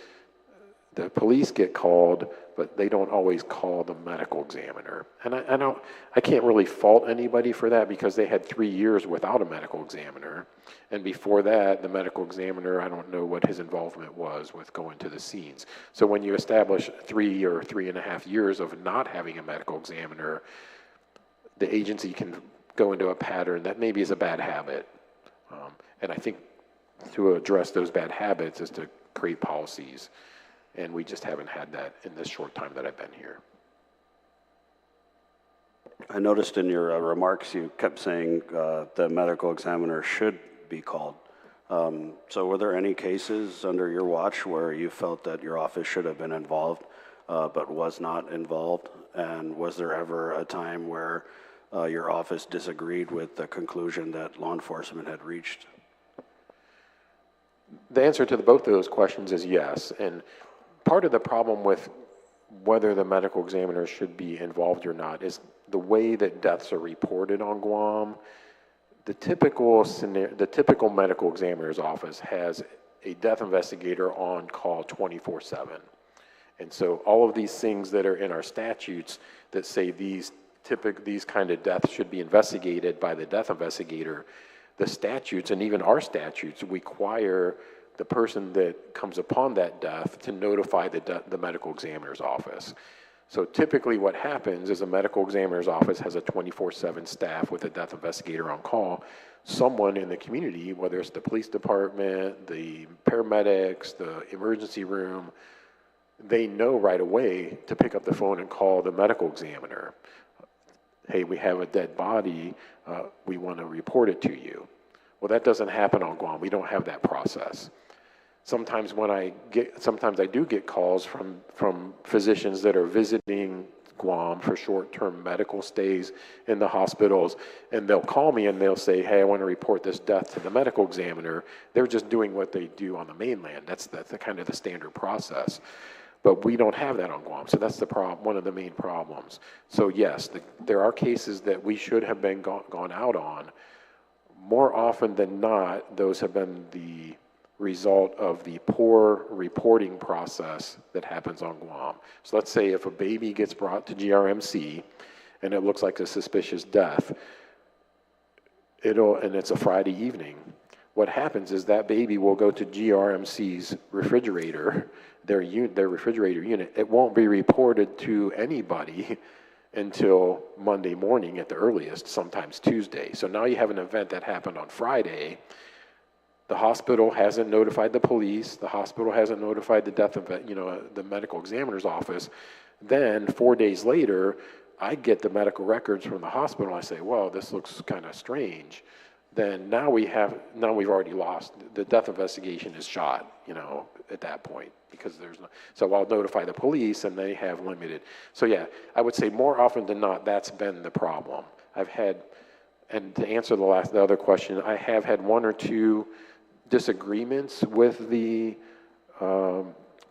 the police get called, but they don't always call the medical examiner. And I can't really fault anybody for that because they had 3 years without a medical examiner. And before that, the medical examiner, I don't know what his involvement was with going to the scenes. So when you establish 3 or 3.5 years of not having a medical examiner, the agency can go into a pattern that maybe is a bad habit. And I think to address those bad habits is to create policies. And we just haven't had that in this short time that I've been here. I noticed in your remarks you kept saying the medical examiner should be called. So were there any cases under your watch where you felt that your office should have been involved but was not involved? And was there ever a time where your office disagreed with the conclusion that law enforcement had reached? The answer to both of those questions is yes. And part of the problem with whether the medical examiner should be involved or not is the way that deaths are reported on Guam. The typical medical examiner's office has a death investigator on call 24/7. And so all of these things that are in our statutes that say these kind of deaths should be investigated by the death investigator, the statutes and even our statutes require the person that comes upon that death to notify the medical examiner's office. So typically what happens is a medical examiner's office has a 24/7 staff with a death investigator on call. Someone in the community, whether it's the police department, the paramedics, the emergency room, they know right away to pick up the phone and call the medical examiner. Hey, we have a dead body, we want to report it to you. Well, that doesn't happen on Guam. We don't have that process. Sometimes I do get calls from physicians that are visiting Guam for short-term medical stays in the hospitals, and they'll call me and they'll say, hey, I want to report this death to the medical examiner. They're just doing what they do on the mainland. That's the kind of the standard process. But we don't have that on Guam, so that's the problem, one of the main problems. So yes, there are cases that we should have been gone out on. More often than not, those have been the result of the poor reporting process that happens on Guam. So let's say if a baby gets brought to GRMC and it looks like a suspicious death, and it's a Friday evening, what happens is that baby will go to GRMC's refrigerator, their refrigerator unit. It won't be reported to anybody until Monday morning at the earliest, sometimes Tuesday. So now you have an event that happened on Friday. The hospital hasn't notified the police. The hospital hasn't notified the medical examiner's office. Then 4 days later, I get the medical records from the hospital. I say, well, this looks kind of strange. Then now we've already lost. The death investigation is shot, at that point, because so I'll notify the police and they have limited. So yeah, I would say more often than not, that's been the problem. And to answer the other question, I have had 1 or 2 disagreements with the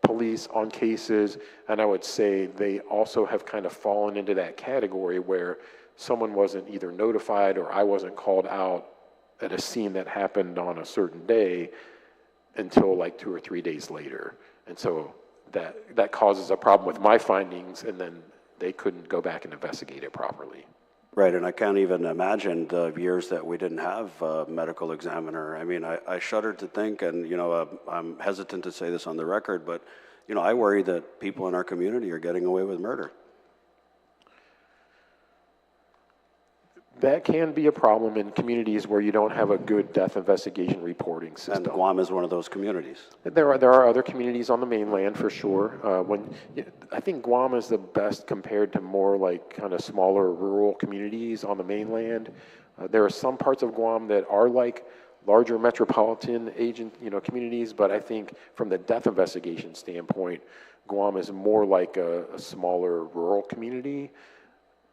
police on cases, and I would say they also have kind of fallen into that category where someone wasn't either notified or I wasn't called out at a scene that happened on a certain day until like 2 or 3 days later. And so that causes a problem with my findings, and then they couldn't go back and investigate it properly. Right, and I can't even imagine the years that we didn't have a medical examiner. I mean, I shudder to think, and I'm hesitant to say this on the record, but I worry that people in our community are getting away with murder. That can be a problem in communities where you don't have a good death investigation reporting system. And Guam is one of those communities. There are other communities on the mainland for sure. I think Guam is the best compared to more like kind of smaller rural communities on the mainland. There are some parts of Guam that are like larger metropolitan communities, but I think from the death investigation standpoint, Guam is more like a smaller rural community.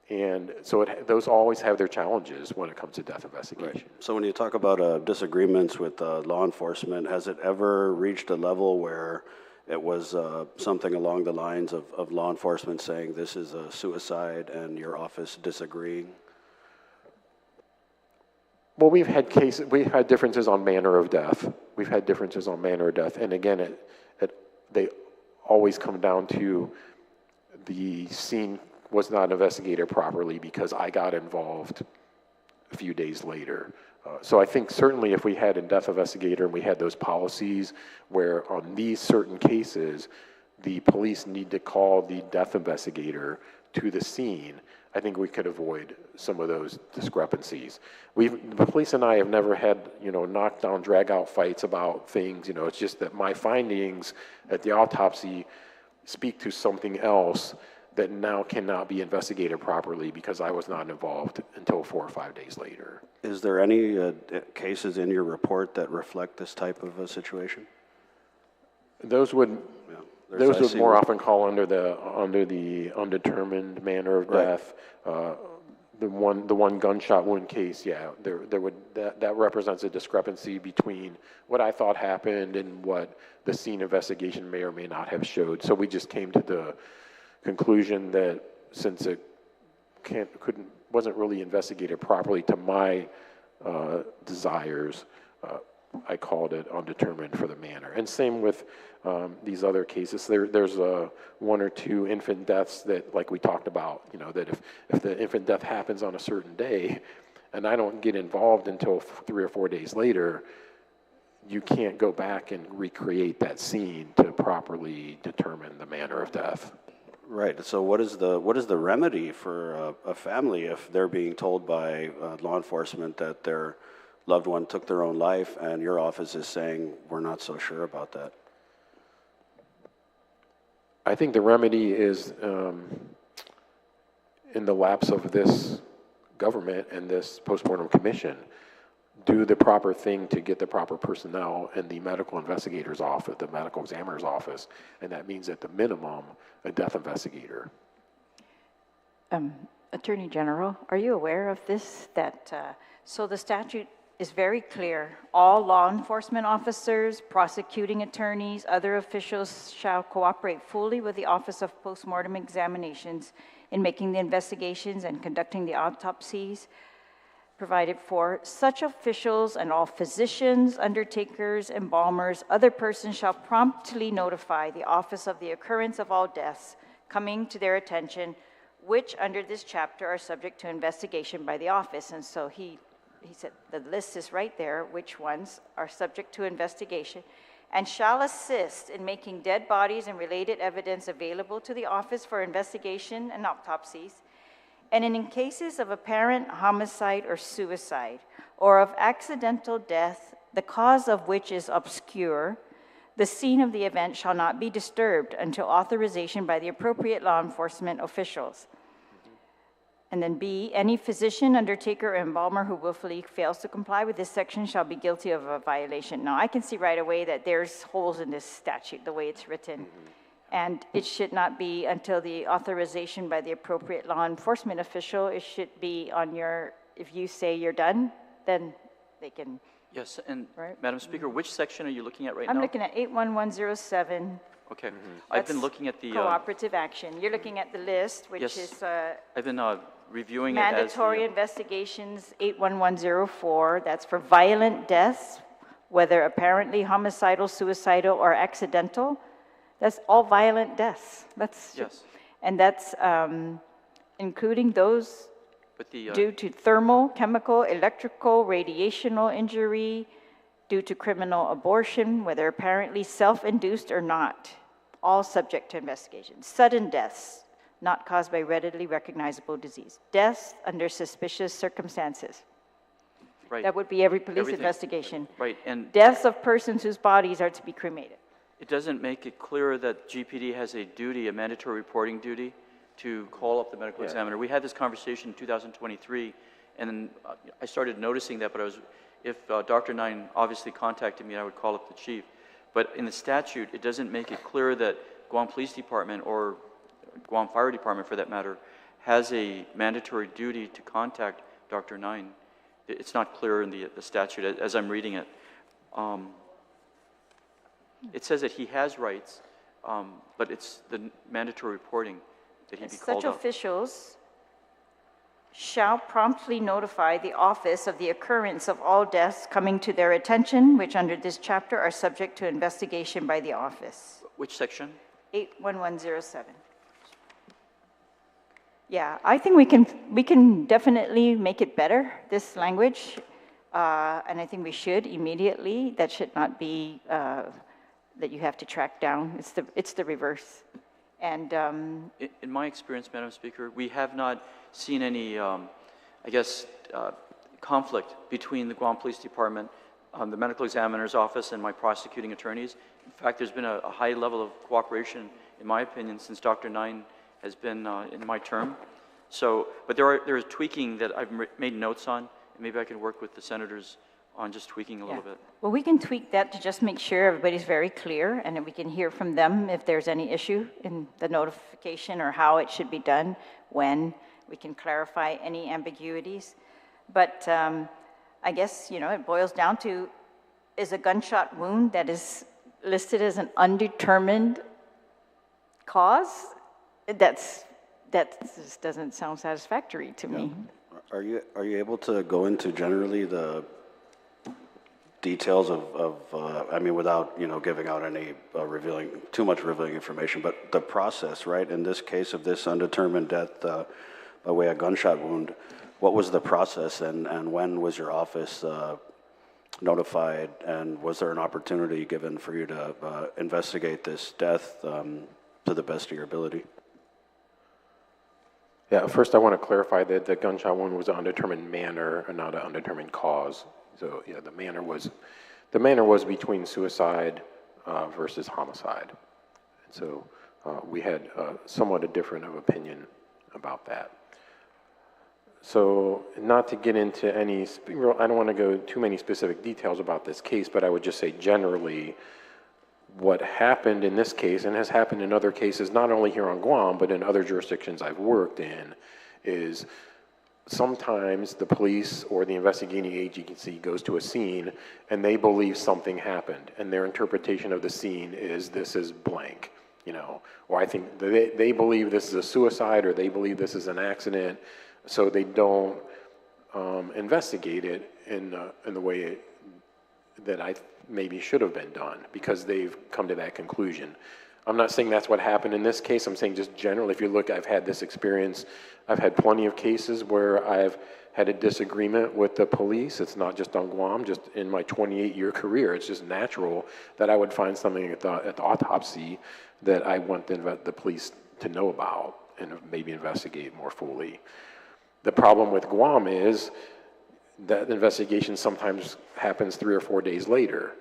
And so those always have their challenges when it comes to death investigation. Right. So when you talk about disagreements with law enforcement, has it ever reached a level where it was something along the lines of law enforcement saying this is a suicide and your office disagreeing? Well, we've had differences on manner of death. We've had differences on manner of death. And again, they always come down to the scene was not investigated properly because I got involved a few days later. So I think certainly if we had a death investigator and we had those policies where on these certain cases, the police need to call the death investigator to the scene, I think we could avoid some of those discrepancies. The police and I have never had, knockdown, drag-out fights about things. It's just that my findings at the autopsy speak to something else that now cannot be investigated properly because I was not involved until 4 or 5 days later. Is there any cases in your report that reflect this type of a situation? Those would more often fall under the undetermined manner of death. The one gunshot wound case, that represents a discrepancy between what I thought happened and what the scene investigation may or may not have showed. So we just came to the conclusion that since it wasn't really investigated properly to my desires, I called it undetermined for the manner. And same with these other cases. There's one or two infant deaths that, like we talked about, that if the infant death happens on a certain day and I don't get involved until 3 or 4 days later, you can't go back and recreate that scene to properly determine the manner of death. Right. So what is the remedy for a family if they're being told by law enforcement that their loved one took their own life and your office is saying we're not so sure about that? I think the remedy is in the lapse of this government and this postmortem commission, do the proper thing to get the proper personnel in the medical investigator's office, the medical examiner's office, and that means at the minimum, a death investigator. Attorney General, are you aware of this? So the statute is very clear. All law enforcement officers, prosecuting attorneys, other officials shall cooperate fully with the Office of Postmortem Examinations in making the investigations and conducting the autopsies provided for. Such officials and all physicians, undertakers, embalmers, other persons shall promptly notify the office of the occurrence of all deaths coming to their attention, which under this chapter are subject to investigation by the office. And so he said the list is right there, which ones are subject to investigation, and shall assist in making dead bodies and related evidence available to the office for investigation and autopsies. And in cases of apparent homicide or suicide, or of accidental death, the cause of which is obscure, the scene of the event shall not be disturbed until authorization by the appropriate law enforcement officials. And then B, any physician, undertaker, or embalmer who willfully fails to comply with this section shall be guilty of a violation. Now, I can see right away that there's holes in this statute, the way it's written. And it should not be until the authorization by the appropriate law enforcement official. It should be on if you say you're done, then they can. Yes, and Right. Madam Speaker, which section are you looking at right now? I'm looking at 81107. Okay, I've been That's looking at the, cooperative action. You're looking at the list, which yes, is I've been reviewing it as mandatory investigations 81104. That's for violent deaths, whether apparently homicidal, suicidal, or accidental. That's all violent deaths. Yes. And that's including those But the, due to thermal, chemical, electrical, radiational injury, due to criminal abortion, whether apparently self-induced or not, all subject to investigation. Sudden deaths, not caused by readily recognizable disease. Deaths under suspicious circumstances. Right. That would be every police Everything. investigation. Right, and Deaths of persons whose bodies are to be cremated. it doesn't make it clear that GPD has a duty, a mandatory reporting duty, to call up the medical examiner. We had this conversation in 2023, and then I started noticing that, but if Dr. Nine obviously contacted me, I would call up the chief. But in the statute, it doesn't make it clear that Guam Police Department, or Guam Fire Department for that matter, has a mandatory duty to contact Dr. Nine. It's not clear in the statute as I'm reading it. It says that he has rights, but it's the mandatory reporting that he be called Such up. officials shall promptly notify the office of the occurrence of all deaths coming to their attention, which under this chapter are subject to investigation by the office. Which section? 81107. Yeah, I think we can definitely make it better, this language, and I think we should immediately. That should not be that you have to track down. It's the reverse. And In my experience, Madam Speaker, we have not seen any, conflict between the Guam Police Department, the medical examiner's office, and my prosecuting attorneys. In fact, there's been a high level of cooperation, in my opinion, since Dr. Nine has been in my term. So, but there is tweaking that I've made notes on, and maybe I can work with the senators on just tweaking a little bit. well, we can tweak that to just make sure everybody's very clear, and then we can hear from them if there's any issue in the notification or how it should be done, when. We can clarify any ambiguities. But I guess, it boils down to, is a gunshot wound that is listed as an undetermined cause? That just doesn't sound satisfactory to me. Are you able to go into generally the details of without, giving out any too much revealing information, but the process, right? In this case of this undetermined death by way of gunshot wound, what was the process, and when was your office notified, and was there an opportunity given for you to investigate this death to the best of your ability? Yeah, first I want to clarify that the gunshot wound was an undetermined manner and not an undetermined cause. So yeah, the manner was between suicide versus homicide. And so we had somewhat a different of opinion about that. So not to get into any, I don't want to go too many specific details about this case, but I would just say generally what happened in this case, and has happened in other cases, not only here on Guam, but in other jurisdictions I've worked in, is sometimes the police or the investigating agency goes to a scene and they believe something happened, and their interpretation of the scene is this is blank, or I think they believe this is a suicide, or they believe this is an accident, so they don't investigate it in the way that I maybe should have been done, because they've come to that conclusion. I'm not saying that's what happened in this case. I'm saying just generally, if you look, I've had this experience. I've had plenty of cases where I've had a disagreement with the police. It's not just on Guam, just in my 28-year career. It's just natural that I would find something at the autopsy that I want the police to know about and maybe investigate more fully. The problem with Guam is that the investigation sometimes happens 3 or 4 days later.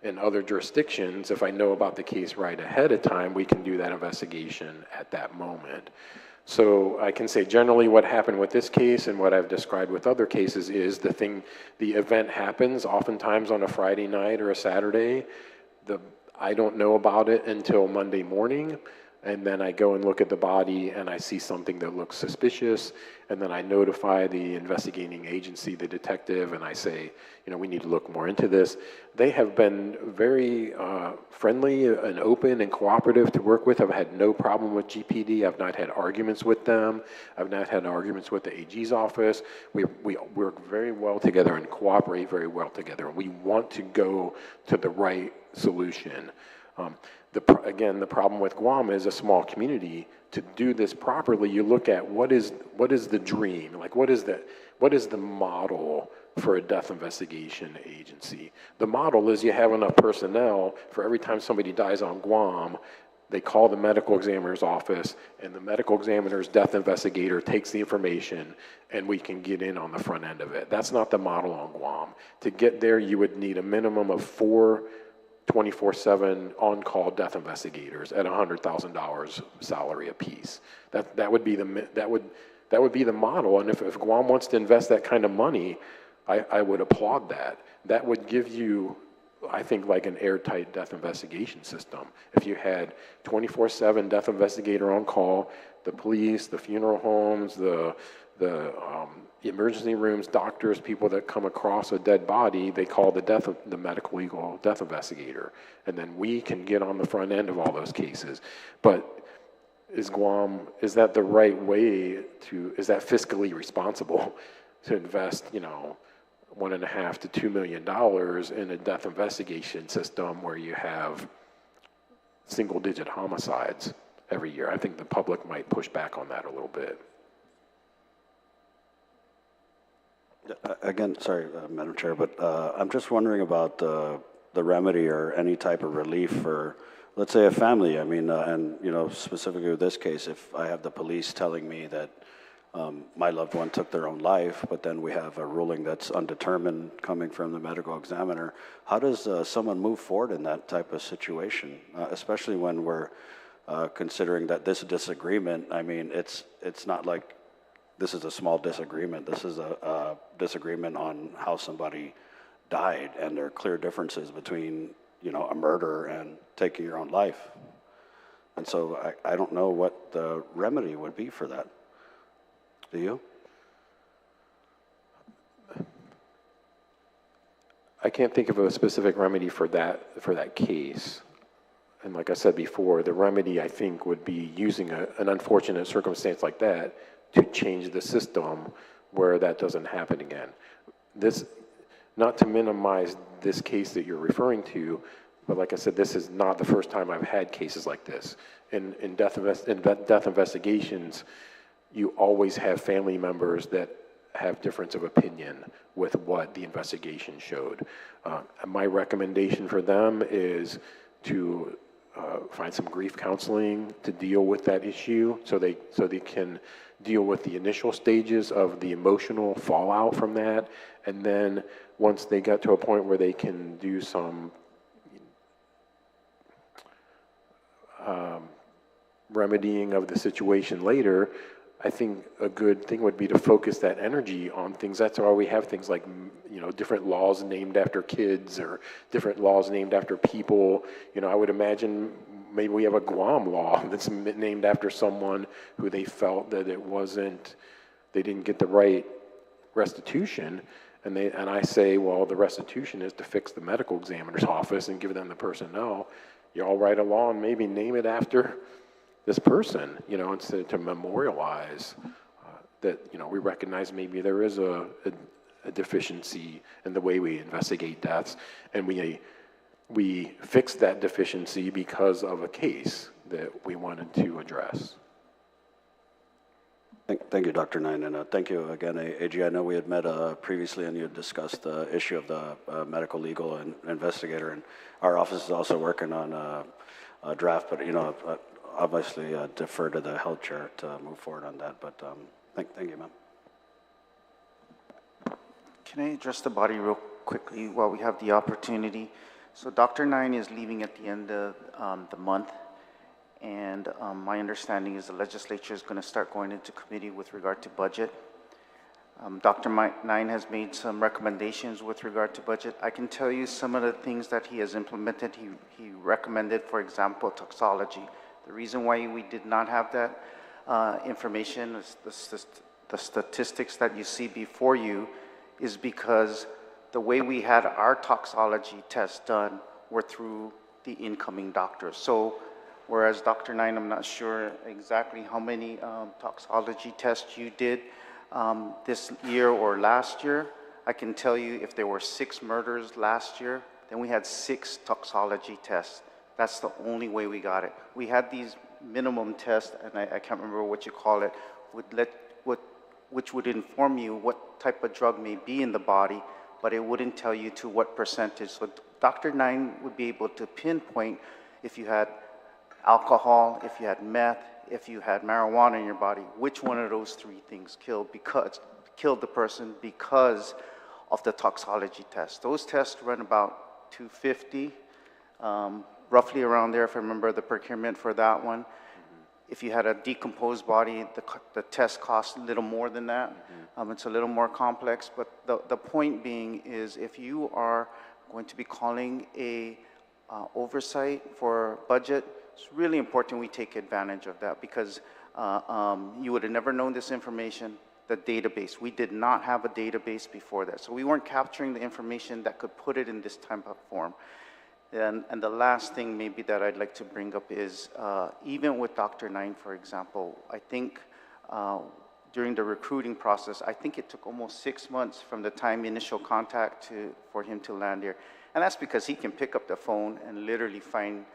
In other jurisdictions, if I know about the case right ahead of time, we can do that investigation at that moment. So I can say generally what happened with this case and what I've described with other cases is the event happens oftentimes on a Friday night or a Saturday. I don't know about it until Monday morning. And then I go and look at the body and I see something that looks suspicious, and then I notify the investigating agency, the detective, and I say, we need to look more into this. They have been very friendly and open and cooperative to work with. I've had no problem with GPD. I've not had arguments with them. I've not had arguments with the AG's office. We work very well together and cooperate very well together. We want to go to the right solution. Again, the problem with Guam is a small community. To do this properly, you look at what is the dream, like what is the model for a death investigation agency. The model is you have enough personnel for every time somebody dies on Guam, They call the medical examiner's office, and the medical examiner's death investigator takes the information, and we can get in on the front end of it. That's not the model on Guam. To get there, you would need a minimum of 4 24/7 on-call death investigators at $100,000 salary apiece. That would be the model. And if Guam wants to invest that kind of money, I would applaud that. That would give you, I think, like an airtight death investigation system. If you had 24/7 death investigator on call, the police, the funeral homes, the emergency rooms, doctors, people that come across a dead body, they call the medical legal death investigator. And then we can get on the front end of all those cases. But is that the right way is that fiscally responsible to invest, $1.5 to $2 million in a death investigation system where you have single-digit homicides every year? I think the public might push back on that a little bit. Again, sorry, Madam Chair, but I'm just wondering about the remedy or any type of relief for, let's say, a family. I mean, and specifically with this case, if I have the police telling me that my loved one took their own life, but then we have a ruling that's undetermined coming from the medical examiner, how does someone move forward in that type of situation, especially when we're considering that this disagreement, I mean, it's not like this is a small disagreement. This is a disagreement on how somebody died, and there are clear differences between, a murder and taking your own life. And so I don't know what the remedy would be for that. Do you? I can't think of a specific remedy for that case. And like I said before, the remedy, I think, would be using an unfortunate circumstance like that to change the system where that doesn't happen again. This, not to minimize this case that you're referring to, but like I said, this is not the first time I've had cases like this. In death investigations, you always have family members that have difference of opinion with what the investigation showed. My recommendation for them is to find some grief counseling to deal with that issue, so they can deal with the initial stages of the emotional fallout from that, and then once they get to a point where they can do some remedying of the situation later, I think a good thing would be to focus that energy on things. That's why we have things like, different laws named after kids or different laws named after people. I would imagine maybe we have a Guam law that's named after someone who they felt that they didn't get the right restitution. And I say, well, the restitution is to fix the medical examiner's office and give them the personnel. Y'all write a law and maybe name it after this person, instead to memorialize that, we recognize maybe there is a deficiency in the way we investigate deaths, and we fixed that deficiency because of a case that we wanted to address. Thank you, Dr. Nine, and thank you again, AG. I know we had met previously, and you had discussed the issue of the medical legal and investigator, and our office is also working on a draft, but obviously defer to the health chair to move forward on that. But thank you, ma'am. Can I address the body real quickly while we have the opportunity? So Dr. Nine is leaving at the end of the month, and my understanding is the legislature is going to start going into committee with regard to budget. Dr. Nine has made some recommendations with regard to budget. I can tell you some of the things that he has implemented. He recommended, for example, toxicology. The reason why we did not have that information, is the statistics that you see before you, is because the way we had our toxicology tests done were through the incoming doctors. So whereas Dr. Nine, I'm not sure exactly how many toxicology tests you did this year or last year, I can tell you if there were 6 murders last year, then we had 6 toxicology tests. That's the only way we got it. We had these minimum tests, and I can't remember what you call it, which would inform you what type of drug may be in the body, but it wouldn't tell you to what percentage. So Dr. Nine would be able to pinpoint if you had alcohol, if you had meth, if you had marijuana in your body, which one of those three things killed the person because of the toxicology test. Those tests run about $250, roughly around there, if I remember the procurement for that one. If you had a decomposed body, the test costs a little more than that. It's a little more complex, but the point being is if you are going to be calling a oversight for budget, it's really important we take advantage of that because you would have never known this information, the database. We did not have a database before that, so we weren't capturing the information that could put it in this type of form. And the last thing maybe that I'd like to bring up is, even with Dr. Nine, for example, I think during the recruiting process, I think it took almost 6 months from the time initial contact for him to land here. And that's because he can pick up the phone and literally find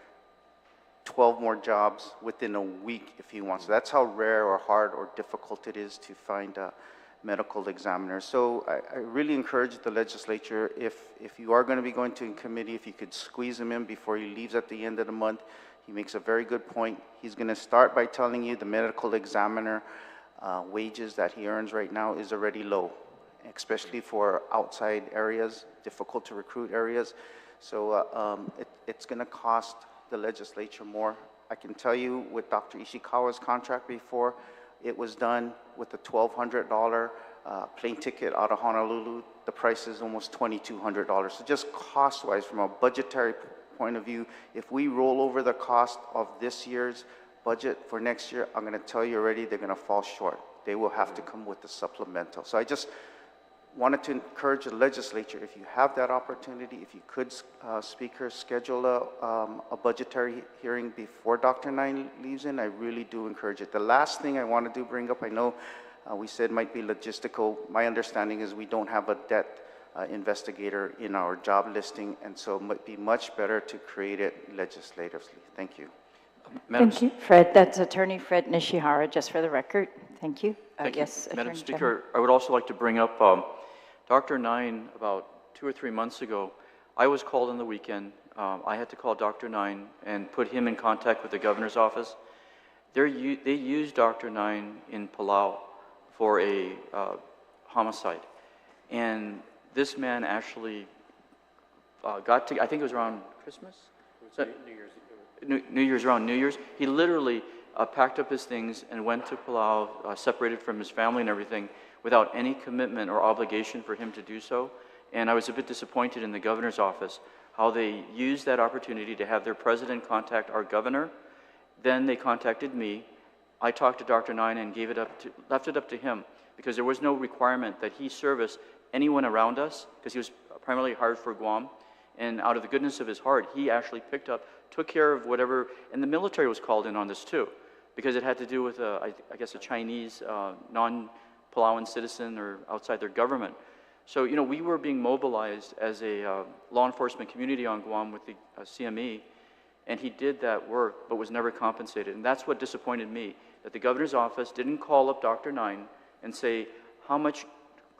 12 more jobs within a week if he wants. That's how rare or hard or difficult it is to find a medical examiner. So I really encourage the legislature, if you are going to be going to a committee, if you could squeeze him in before he leaves at the end of the month. He makes a very good point. He's going to start by telling you the medical examiner wages that he earns right now is already low, especially for outside areas, difficult to recruit areas. So it's going to cost the legislature more. I can tell you with Dr. Ishikawa's contract before, it was done with a $1,200 plane ticket out of Honolulu. The price is almost $2,200. So just cost-wise, from a budgetary point of view, if we roll over the cost of this year's budget for next year, I'm going to tell you already, they're going to fall short. They will have to come with the supplemental. So I just wanted to encourage the legislature, if you have that opportunity, if you could, Speaker, schedule a budgetary hearing before Dr. Nine leaves in, I really do encourage it. The last thing I want to bring up, I know we said might be logistical. My understanding is we don't have a debt investigator in our job listing, and so it might be much better to create it legislatively. Thank you. Thank you, Fred. That's Attorney Fred Nishihara, just for the record. Thank you. Thank yes, you. Madam Attorney Speaker, General. I would also like to bring up Dr. Nine about 2 or 3 months ago. I was called on the weekend. I had to call Dr. Nine and put him in contact with the governor's office. They used Dr. Nine in Palau for a homicide. And this man actually got to, I think it was around Christmas? New Year's, around New Year's. He literally packed up his things and went to Palau, separated from his family and everything, without any commitment or obligation for him to do so. And I was a bit disappointed in the governor's office, how they used that opportunity to have their president contact our governor. Then they contacted me. I talked to Dr. Nine and left it up to him, because there was no requirement that he service anyone around us, because he was primarily hired for Guam. And out of the goodness of his heart, he actually took care of whatever, and the military was called in on this too, because it had to do with, I guess, a Chinese non-Palauan citizen or outside their government. So, you know, we were being mobilized as a law enforcement community on Guam with the CME, and he did that work, but was never compensated. And that's what disappointed me, that the governor's office didn't call up Dr. Nine and say, how much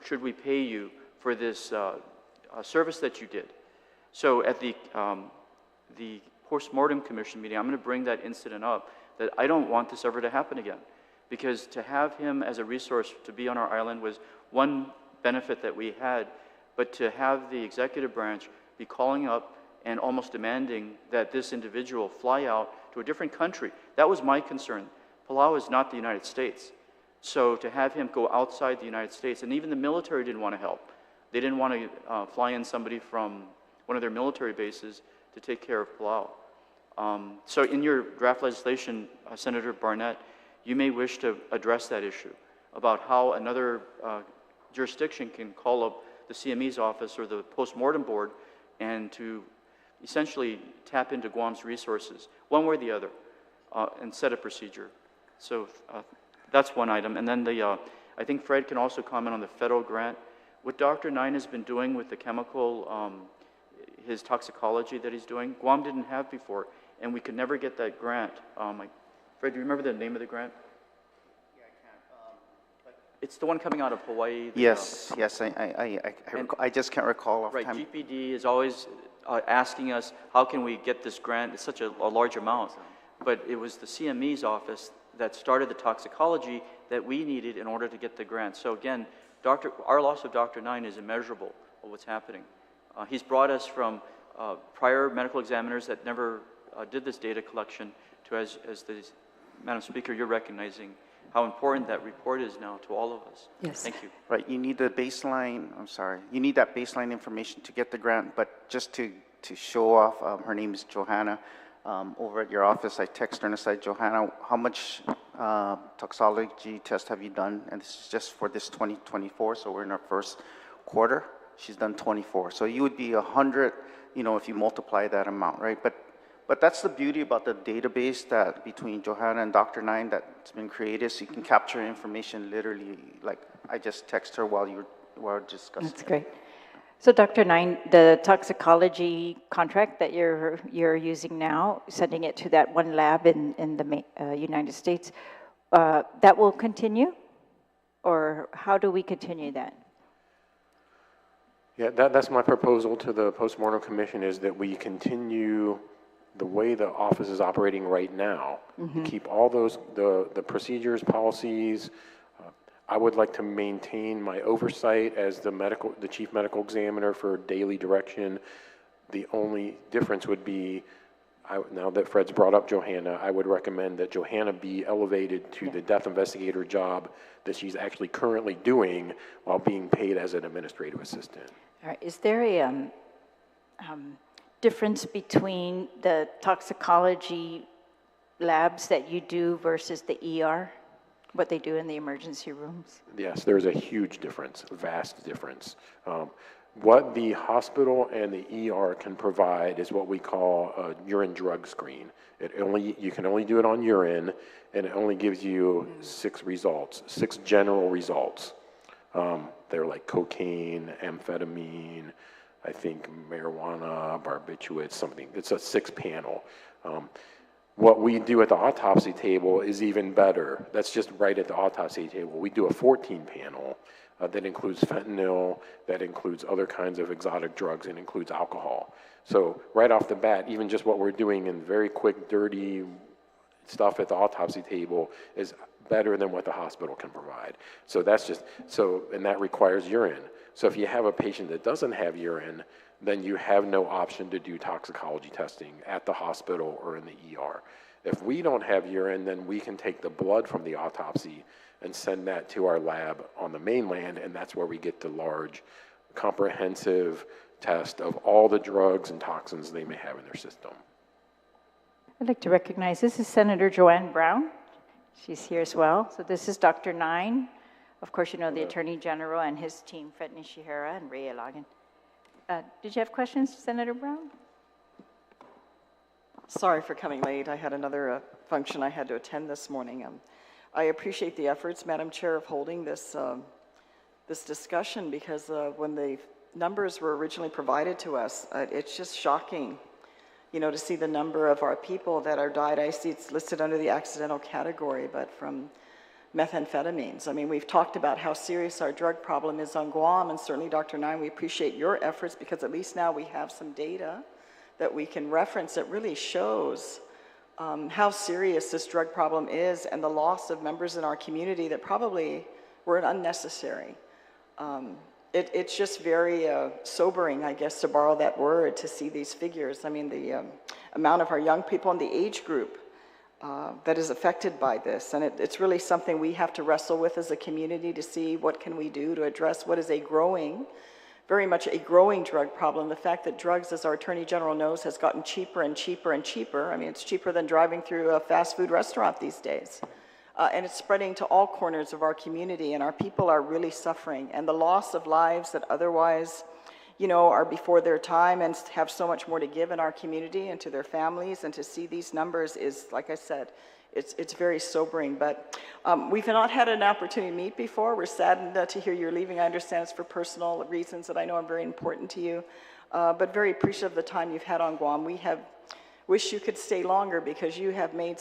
should we pay you for this service that you did? So at the post-mortem commission meeting, I'm going to bring that incident up, that I don't want this ever to happen again. Because to have him as a resource to be on our island was one benefit that we had, but to have the executive branch be calling up and almost demanding that this individual fly out to a different country, that was my concern. Palau is not the United States. So to have him go outside the United States, and even the military didn't want to help. They didn't want to fly in somebody from one of their military bases to take care of Palau. So in your draft legislation, Senator Barnett, you may wish to address that issue about how another jurisdiction can call up the CME's office or the post-mortem board and to essentially tap into Guam's resources, one way or the other, and set a procedure. So that's one item. And then I think Fred can also comment on the federal grant. What Dr. Nine has been doing with the chemical, his toxicology that he's doing, Guam didn't have before, and we could never get that grant. Fred, do you remember the name of the grant? Yeah, I can't. It's the one coming out of Hawaii. Yes, I just can't recall off Right, time. GPD is always asking us, how can we get this grant? It's such a large amount. but it was the CME's office that started the toxicology that we needed in order to get the grant. So again, our loss of Dr. Nine is immeasurable of what's happening. He's brought us from prior medical examiners that never did this data collection to, as the Madam Speaker, you're recognizing how important that report is now to all of us. Yes. Thank you. Right, you need the baseline, I'm sorry, you need that baseline information to get the grant, but just to show off, her name is Johanna. Over at your office, I text her and I said, Johanna, how much toxicology test have you done? And this is just for this 2024, so we're in our first quarter. She's done 24. So you would be 100, if you multiply that amount, right? But that's the beauty about the database that between Johanna and Dr. Nine that's been created, so you can capture information literally, like I just text her while you were discussing. That's great. So Dr. Nine, the toxicology contract that you're using now, sending it to that one lab in the United States, that will continue? Or how do we continue that? Yeah, that's my proposal to the postmortem commission, is that we continue the way the office is operating right now. Keep all those, the procedures, policies. I would like to maintain my oversight as the chief medical examiner for daily direction. The only difference would be, now that Fred's brought up Johanna, I would recommend that Johanna be elevated to the death investigator job that she's actually currently doing while being paid as an administrative assistant. All right, is there a difference between the toxicology labs that you do versus the ER, what they do in the emergency rooms? Yes, there's a huge difference, a vast difference. What the hospital and the ER can provide is what we call a urine drug screen. You can only do it on urine, and it only gives you 6 results, 6 general results. They're like cocaine, amphetamine, I think marijuana, barbiturates, something. It's a 6-panel. What we do at the autopsy table is even better. That's just right at the autopsy table. We do a 14-panel that includes fentanyl, that includes other kinds of exotic drugs, and includes alcohol. So right off the bat, even just what we're doing in very quick, dirty stuff at the autopsy table is better than what the hospital can provide. So and that requires urine. So if you have a patient that doesn't have urine, then you have no option to do toxicology testing at the hospital or in the ER. If we don't have urine, then we can take the blood from the autopsy and send that to our lab on the mainland, and that's where we get the large, comprehensive test of all the drugs and toxins they may have in their system. I'd like to recognize, this is Senator Joanne Brown. She's here as well. So this is Dr. Nine. Of course, you know the Attorney General and his team, Fred Nishihara and Ray Ilagan. Did you have questions, Senator Brown? Sorry for coming late. I had another function I had to attend this morning. I appreciate the efforts, Madam Chair, of holding this this discussion, because when the numbers were originally provided to us, it's just shocking, to see the number of our people that are died. I see it's listed under the accidental category, but from methamphetamines. I mean, we've talked about how serious our drug problem is on Guam, and certainly, Dr. Nine, we appreciate your efforts, because at least now we have some data that we can reference that really shows how serious this drug problem is, and the loss of members in our community that probably were unnecessary. It's just very sobering, I guess, to borrow that word, to see these figures. I mean, the amount of our young people in the age group that is affected by this, and it's really something we have to wrestle with as a community, to see what can we do to address what is very much a growing drug problem. The fact that drugs, as our Attorney General knows, has gotten cheaper and cheaper and cheaper. I mean, it's cheaper than driving through a fast food restaurant these days. And it's spreading to all corners of our community, and our people are really suffering. And the loss of lives that otherwise, are before their time and have so much more to give in our community and to their families, and to see these numbers is, like I said, it's very sobering. But we've not had an opportunity to meet before. We're saddened to hear you're leaving. I understand it's for personal reasons that I know are very important to you, but very appreciative of the time you've had on Guam. We have wish you could stay longer, because you have made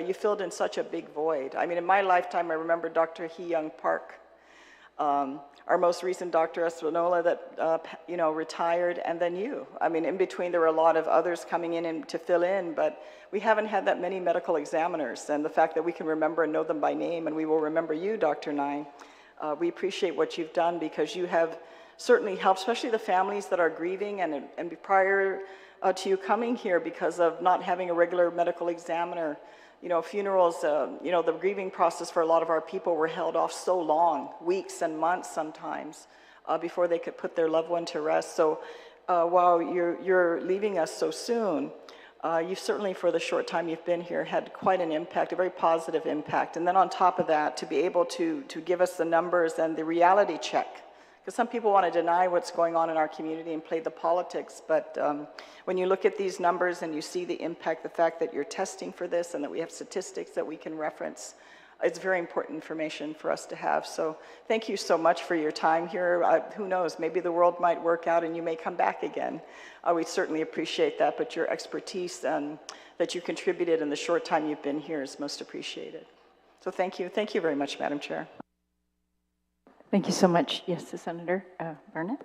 you filled in such a big void. I mean, in my lifetime, I remember Dr. Hee Young Park. Our most recent Dr. Espinola that, retired, and then you. I mean, in between, there were a lot of others coming in to fill in, but we haven't had that many medical examiners. And the fact that we can remember and know them by name, and we will remember you, Dr. Nine, we appreciate what you've done because you have certainly helped, especially the families that are grieving and prior to you coming here because of not having a regular medical examiner. Funerals, the grieving process for a lot of our people were held off so long, weeks and months sometimes, before they could put their loved one to rest. So while you're leaving us so soon, you've certainly, for the short time you've been here, had quite an impact, a very positive impact. And then on top of that, to be able to give us the numbers and the reality check. Because some people want to deny what's going on in our community and play the politics, but when you look at these numbers and you see the impact, the fact that you're testing for this and that we have statistics that we can reference, it's very important information for us to have. So thank you so much for your time here. Who knows, maybe the world might work out and you may come back again. We certainly appreciate that, but your expertise that you contributed in the short time you've been here is most appreciated. So thank you. Thank you very much, Madam Chair. Thank you so much. Yes, Senator Burnett.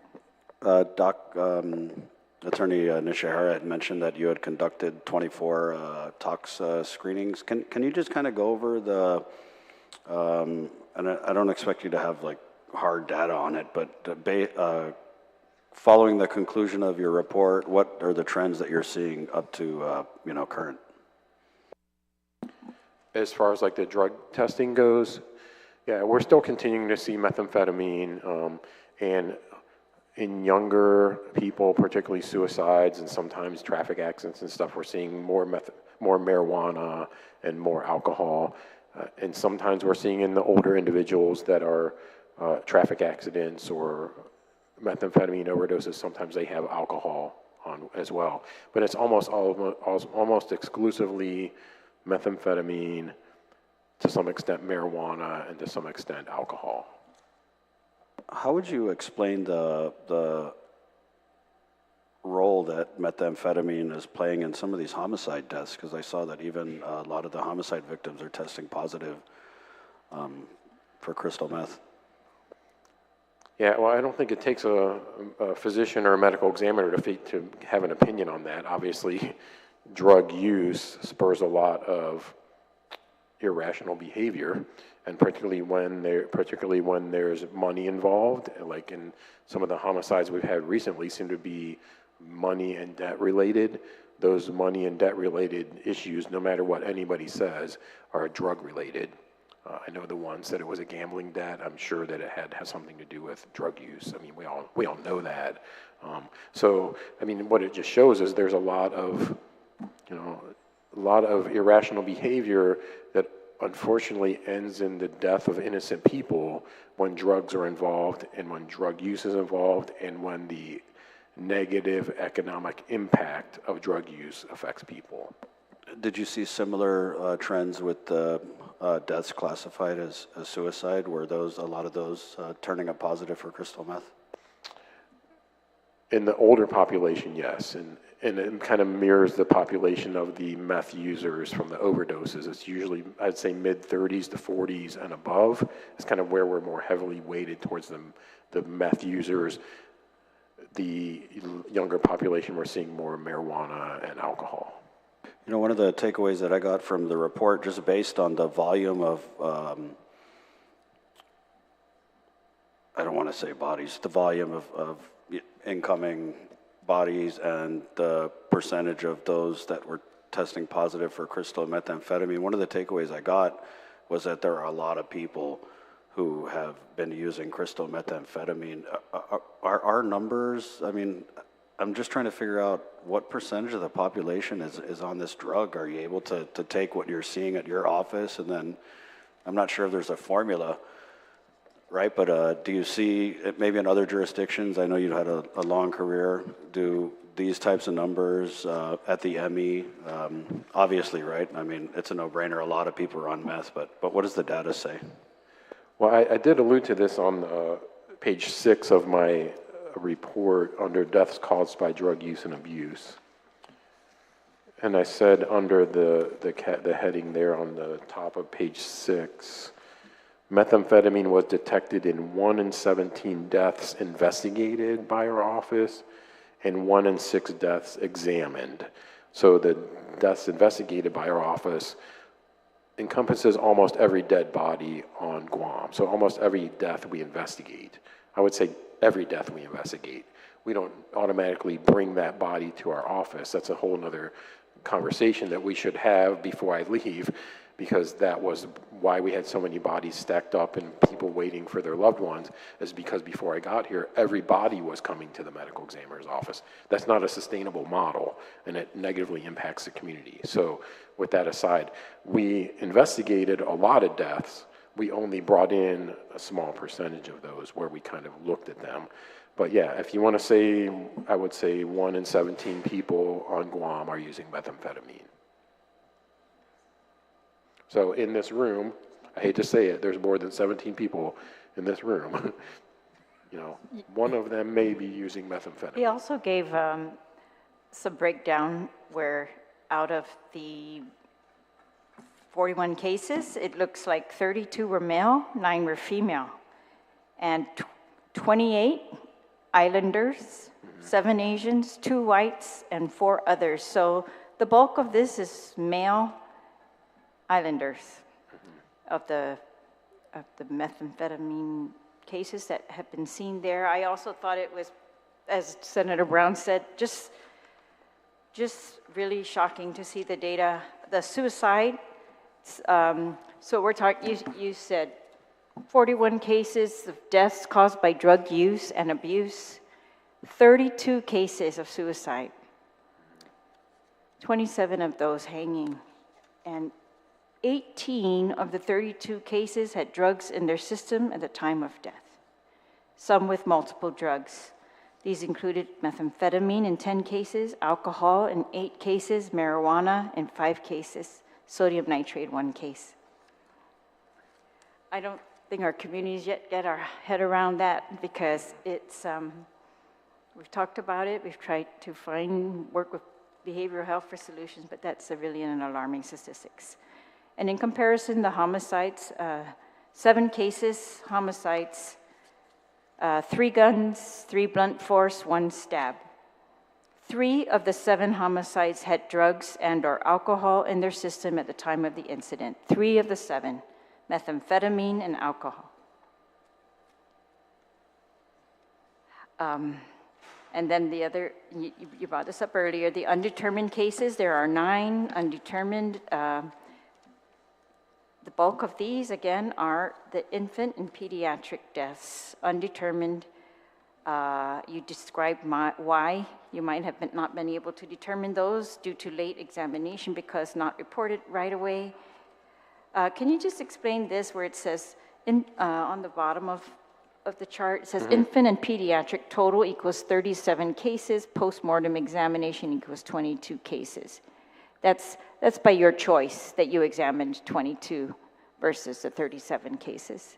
Attorney Nishihara had mentioned that you had conducted 24 tox screenings. Can you just kind of go over the, and I don't expect you to have like hard data on it, but following the conclusion of your report, what are the trends that you're seeing up to current? As far as like the drug testing goes, yeah, we're still continuing to see methamphetamine, and in younger people, particularly suicides and sometimes traffic accidents and stuff, we're seeing more marijuana and more alcohol. And sometimes we're seeing in the older individuals that are traffic accidents or methamphetamine overdoses, sometimes they have alcohol on as well. But it's almost exclusively methamphetamine, to some extent marijuana, and to some extent alcohol. How would you explain the role that methamphetamine is playing in some of these homicide deaths? Because I saw that even a lot of the homicide victims are testing positive for crystal meth. Yeah, well, I don't think it takes a physician or a medical examiner to have an opinion on that. Obviously, drug use spurs a lot of irrational behavior, and particularly when there's money involved, like in some of the homicides we've had recently seem to be money and debt related. Those money and debt related issues, no matter what anybody says, are drug related. I know the one said it was a gambling debt. I'm sure that it has something to do with drug use. I mean, we all know that. So, I mean, what it just shows is there's a lot of irrational behavior that unfortunately ends in the death of innocent people when drugs are involved and when drug use is involved and when the negative economic impact of drug use affects people. Did you see similar trends with the deaths classified as suicide? Were a lot of those turning up positive for crystal meth? In the older population, yes, and it kind of mirrors the population of the meth users from the overdoses. It's usually, I'd say, mid-30s to 40s and above. It's kind of where we're more heavily weighted towards the meth users. The younger population, we're seeing more marijuana and alcohol. You know, one of the takeaways that I got from the report, just based on the volume of, I don't want to say bodies, the volume of incoming bodies and the percentage of those that were testing positive for crystal methamphetamine, one of the takeaways I got was that there are a lot of people who have been using crystal methamphetamine. Are our numbers, I mean, I'm just trying to figure out what percentage of the population is on this drug. Are you able to take what you're seeing at your office, and then, I'm not sure if there's a formula, right? But do you see, maybe in other jurisdictions, I know you've had a long career, do these types of numbers at the ME, obviously, right? I mean, it's a no-brainer, a lot of people are on meth, but what does the data say? Well, I did allude to this on page 6 of my report under deaths caused by drug use and abuse. And I said under the heading there on the top of page 6, Methamphetamine was detected in 1 in 17 deaths investigated by our office and 1 in 6 deaths examined. So the deaths investigated by our office encompasses almost every dead body on Guam. So almost every death we investigate. I would say every death we investigate. We don't automatically bring that body to our office. That's a whole nother conversation that we should have before I leave, because that was why we had so many bodies stacked up and people waiting for their loved ones, is because before I got here, every body was coming to the medical examiner's office. That's not a sustainable model, and it negatively impacts the community. So with that aside, we investigated a lot of deaths. We only brought in a small percentage of those where we kind of looked at them. But yeah, if you want to say, I would say 1 in 17 people on Guam are using methamphetamine. So in this room, I hate to say it, there's more than 17 people in this room. You know, one of them may be using methamphetamine. He also gave some breakdown where out of the 41 cases, it looks like 32 were male, 9 were female, and 28 islanders, 7 Asians, 2 whites, and 4 others. So the bulk of this is male islanders of the methamphetamine cases that have been seen there. I also thought it was, as Senator Brown said, just really shocking to see the data. The suicide, so we're talking, you said 41 cases of deaths caused by drug use and abuse, 32 cases of suicide, 27 of those hanging, and 18 of the 32 cases had drugs in their system at the time of death, some with multiple drugs. These included methamphetamine in 10 cases, alcohol in 8 cases, marijuana in 5 cases, sodium nitrate 1 case. I don't think our communities yet get our head around that, because it's, we've talked about it, we've tried to work with behavioral health for solutions, but that's really an alarming statistics. And in comparison, the homicides, 7 cases, homicides, 3 guns, 3 blunt force, 1 stab. 3 of the 7 homicides had drugs and/or alcohol in their system at the time of the incident. 3 of the 7, methamphetamine and alcohol. And then the other, you brought this up earlier, the undetermined cases, there are 9 undetermined. The bulk of these, again, are the infant and pediatric deaths. Undetermined, you described why you might have not been able to determine those due to late examination because not reported right away. Can you just explain this where it says, on the bottom of the chart, it says infant and pediatric total equals 37 cases, postmortem examination equals 22 cases. That's by your choice that you examined 22 versus the 37 cases.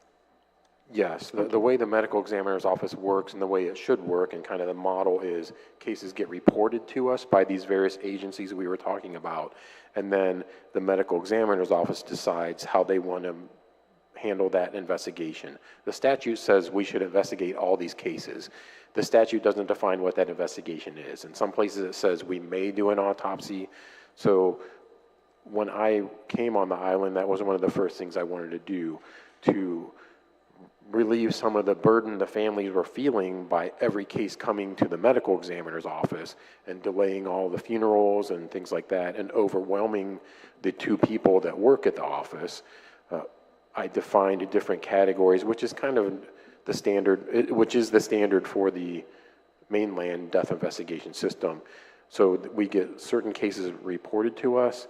Yes, the way the medical examiner's office works and the way it should work, and kind of the model is cases get reported to us by these various agencies we were talking about, and then the medical examiner's office decides how they want to handle that investigation. The statute says we should investigate all these cases. The statute doesn't define what that investigation is. In some places it says we may do an autopsy. So when I came on the island, that was one of the first things I wanted to do, to relieve some of the burden the families were feeling by every case coming to the medical examiner's office and delaying all the funerals and things like that and overwhelming the 2 people that work at the office. I defined different categories, which is kind of the standard, which is the standard for the mainland death investigation system. So we get certain cases reported to us.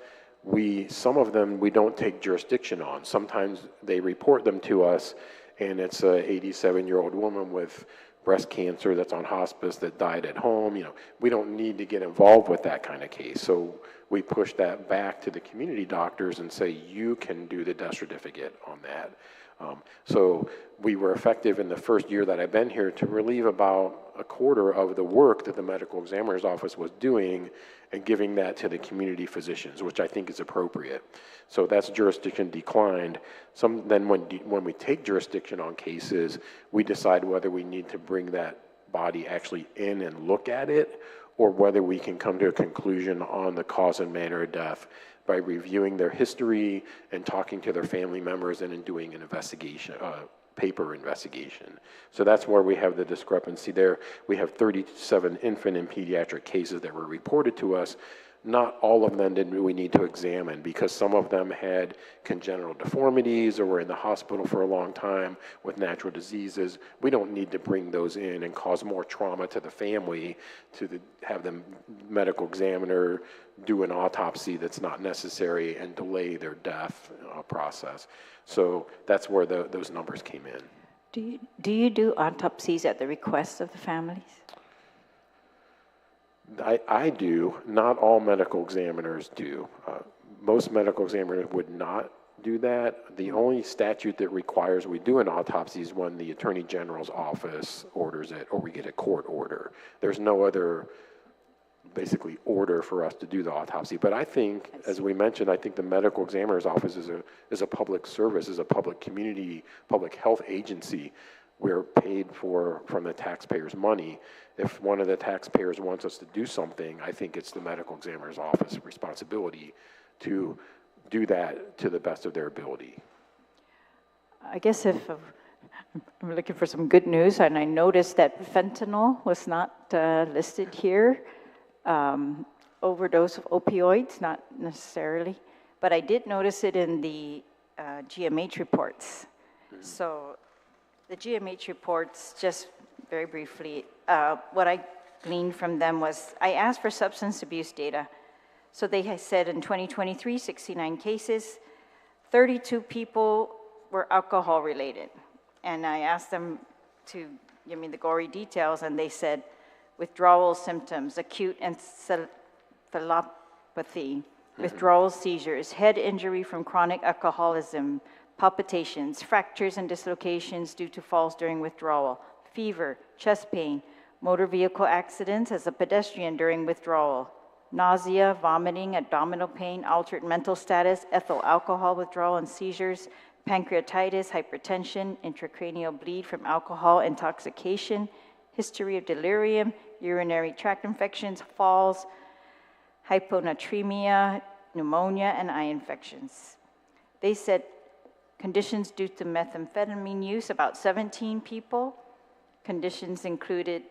Some of them we don't take jurisdiction on. Sometimes they report them to us, and it's a 87-year-old woman with breast cancer that's on hospice that died at home. You know, we don't need to get involved with that kind of case. So we push that back to the community doctors and say, you can do the death certificate on that. So we were effective in the first year that I've been here to relieve about a quarter of the work that the medical examiner's office was doing and giving that to the community physicians, which I think is appropriate. So that's jurisdiction declined. Then when we take jurisdiction on cases, we decide whether we need to bring that body actually in and look at it, or whether we can come to a conclusion on the cause and manner of death by reviewing their history and talking to their family members and in doing an investigation, paper investigation. So that's where we have the discrepancy there. We have 37 infant and pediatric cases that were reported to us. Not all of them did we need to examine because some of them had congenital deformities or were in the hospital for a long time with natural diseases. We don't need to bring those in and cause more trauma to the family have the medical examiner do an autopsy that's not necessary and delay their death process. So that's where those numbers came in. Do you do autopsies at the request of the families? I do. Not all medical examiners do. Most medical examiners would not do that. The only statute that requires we do an autopsy is when the Attorney General's office orders it or we get a court order. There's no other basically order for us to do the autopsy. But I think, as we mentioned, I think the medical examiner's office is a public service, is a public community, public health agency. We're paid from the taxpayers' money. If one of the taxpayers wants us to do something, I think it's the medical examiner's office responsibility to do that to the best of their ability. I guess if I'm looking for some good news, and I noticed that fentanyl was not listed here. Overdose of opioids, not necessarily, but I did notice it in the GMH reports. So the GMH reports, just very briefly, what I gleaned from them was, I asked for substance abuse data. So they said in 2023, 69 cases, 32 people were alcohol related. And I asked them to give me the gory details, and they said, withdrawal symptoms, acute encephalopathy, withdrawal seizures, head injury from chronic alcoholism, palpitations, fractures and dislocations due to falls during withdrawal, fever, chest pain, motor vehicle accidents as a pedestrian during withdrawal, nausea, vomiting, abdominal pain, altered mental status, ethyl alcohol withdrawal and seizures, pancreatitis, hypertension, intracranial bleed from alcohol intoxication, history of delirium, urinary tract infections, falls, hyponatremia, pneumonia, and eye infections. They said conditions due to methamphetamine use, about 17 people. Conditions included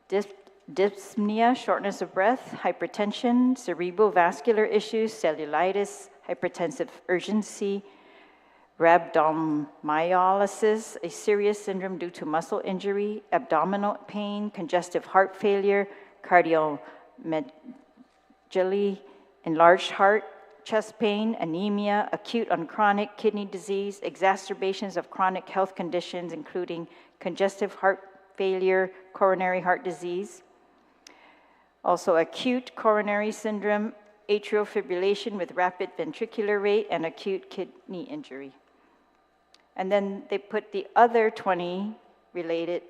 dyspnea, shortness of breath, hypertension, cerebrovascular issues, cellulitis, hypertensive urgency, rhabdomyolysis, a serious syndrome due to muscle injury, abdominal pain, congestive heart failure, cardiomegaly, enlarged heart, chest pain, anemia, acute on chronic kidney disease, exacerbations of chronic health conditions, including congestive heart failure, coronary heart disease, also acute coronary syndrome, atrial fibrillation with rapid ventricular rate, and acute kidney injury. And then they put the other 20 related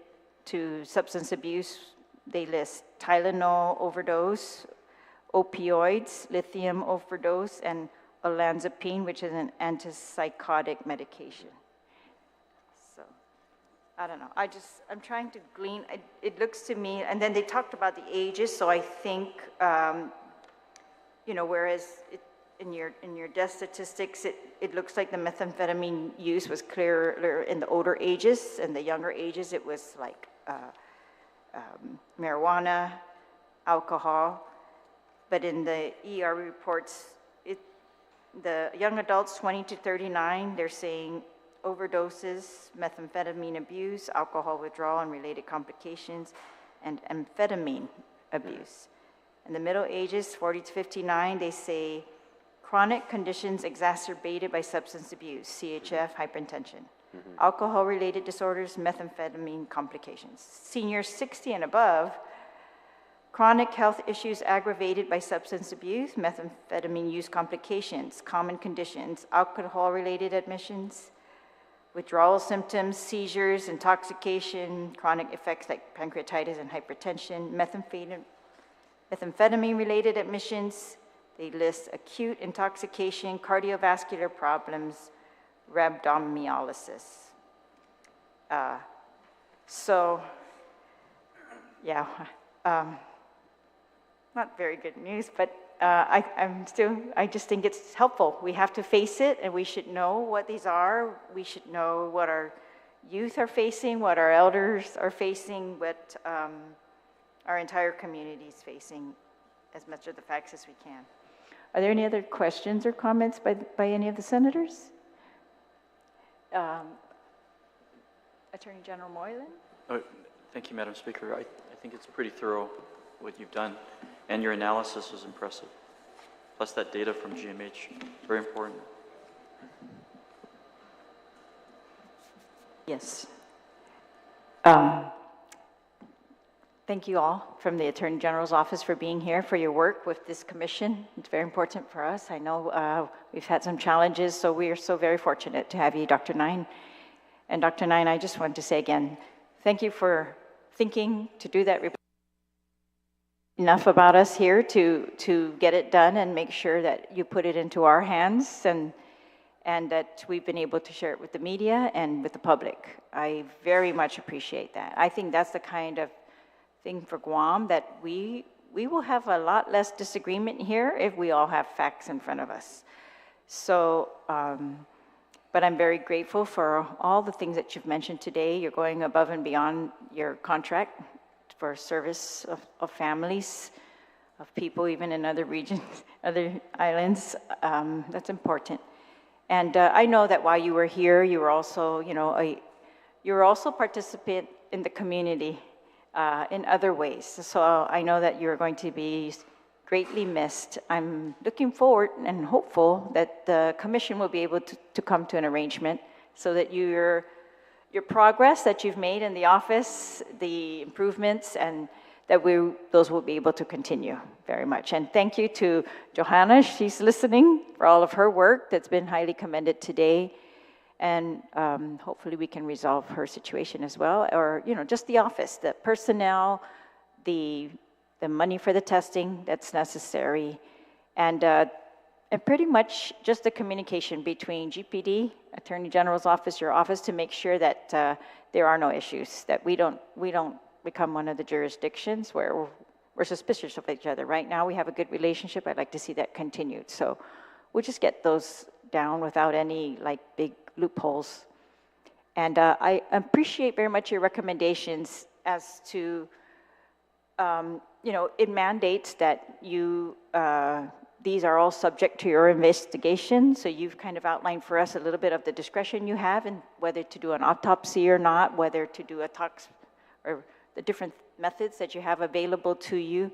to substance abuse. They list Tylenol overdose, opioids, lithium overdose, and olanzapine, which is an antipsychotic medication. So, I don't know. I'm trying to glean. It looks to me, and then they talked about the ages, so I think, whereas in your death statistics, it looks like the methamphetamine use was clearer in the older ages, and the younger ages, it was like marijuana, alcohol. But in the ER reports, the young adults 20 to 39, they're saying overdoses, methamphetamine abuse, alcohol withdrawal and related complications, and amphetamine abuse. In the middle ages, 40 to 59, they say chronic conditions exacerbated by substance abuse, CHF, hypertension, alcohol-related disorders, methamphetamine complications. Seniors 60 and above, chronic health issues aggravated by substance abuse, methamphetamine use complications, common conditions, alcohol-related admissions, withdrawal symptoms, seizures, intoxication, chronic effects like pancreatitis and hypertension, methamphetamine-related admissions. They list acute intoxication, cardiovascular problems, rhabdomyolysis. So, yeah, not very good news, but I just think it's helpful. We have to face it, and we should know what these are. We should know what our youth are facing, what our elders are facing, what our entire community is facing, as much of the facts as we can. Are there any other questions or comments by any of the senators? Attorney General Moylan? Oh, thank you, Madam Speaker. I think it's pretty thorough, what you've done, and your analysis was impressive. Plus that data from GMH, very important. Yes. Thank you all from the Attorney General's office for being here, for your work with this commission. It's very important for us. I know we've had some challenges, so we are so very fortunate to have you, Dr. Nine. And Dr. Nine, I just want to say again, thank you for thinking to do that report. Enough about us here to get it done and make sure that you put it into our hands and that we've been able to share it with the media and with the public. I very much appreciate that. I think that's the kind of thing for Guam that we will have a lot less disagreement here if we all have facts in front of us. So, but I'm very grateful for all the things that you've mentioned today. You're going above and beyond your contract for service of families, of people even in other regions, other islands. That's important. And I know that while you were here, you were also, you were also participant in the community in other ways. So I know that you're going to be greatly missed. I'm looking forward and hopeful that the commission will be able to come to an arrangement so that your progress that you've made in the office, the improvements, and that those will be able to continue very much. And thank you to Johanna, she's listening, for all of her work that's been highly commended today. And hopefully we can resolve her situation as well, or just the office, the personnel, the money for the testing that's necessary, and pretty much just the communication between GPD, Attorney General's office, your office, to make sure that there are no issues, that we don't become one of the jurisdictions where we're suspicious of each other. Right now we have a good relationship. I'd like to see that continued. So we'll just get those down without any big loopholes. And I appreciate very much your recommendations as to, it mandates that these are all subject to your investigation. So you've kind of outlined for us a little bit of the discretion you have in whether to do an autopsy or not, whether to do a tox, or the different methods that you have available to you.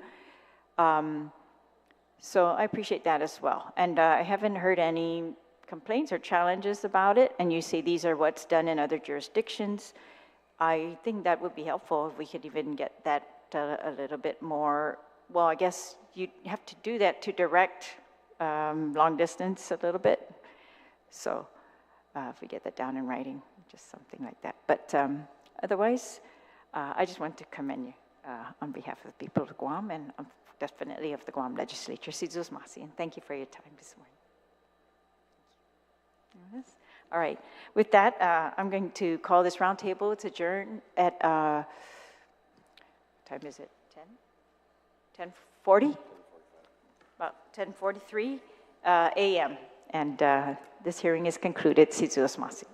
So I appreciate that as well. And I haven't heard any complaints or challenges about it, and you say these are what's done in other jurisdictions. I think that would be helpful if we could even get that a little bit more. Well, I guess you have to do that to direct long distance a little bit. So if we get that down in writing, just something like that. But otherwise, I just want to commend you on behalf of the people of Guam and definitely of the Guam legislature. Sizos Masi, and thank you for your time this morning. All right. With that, I'm going to call this roundtable. It's adjourned at, what time is it? 10:40? About 10:43 a.m. And this hearing is concluded. Sizos Masi.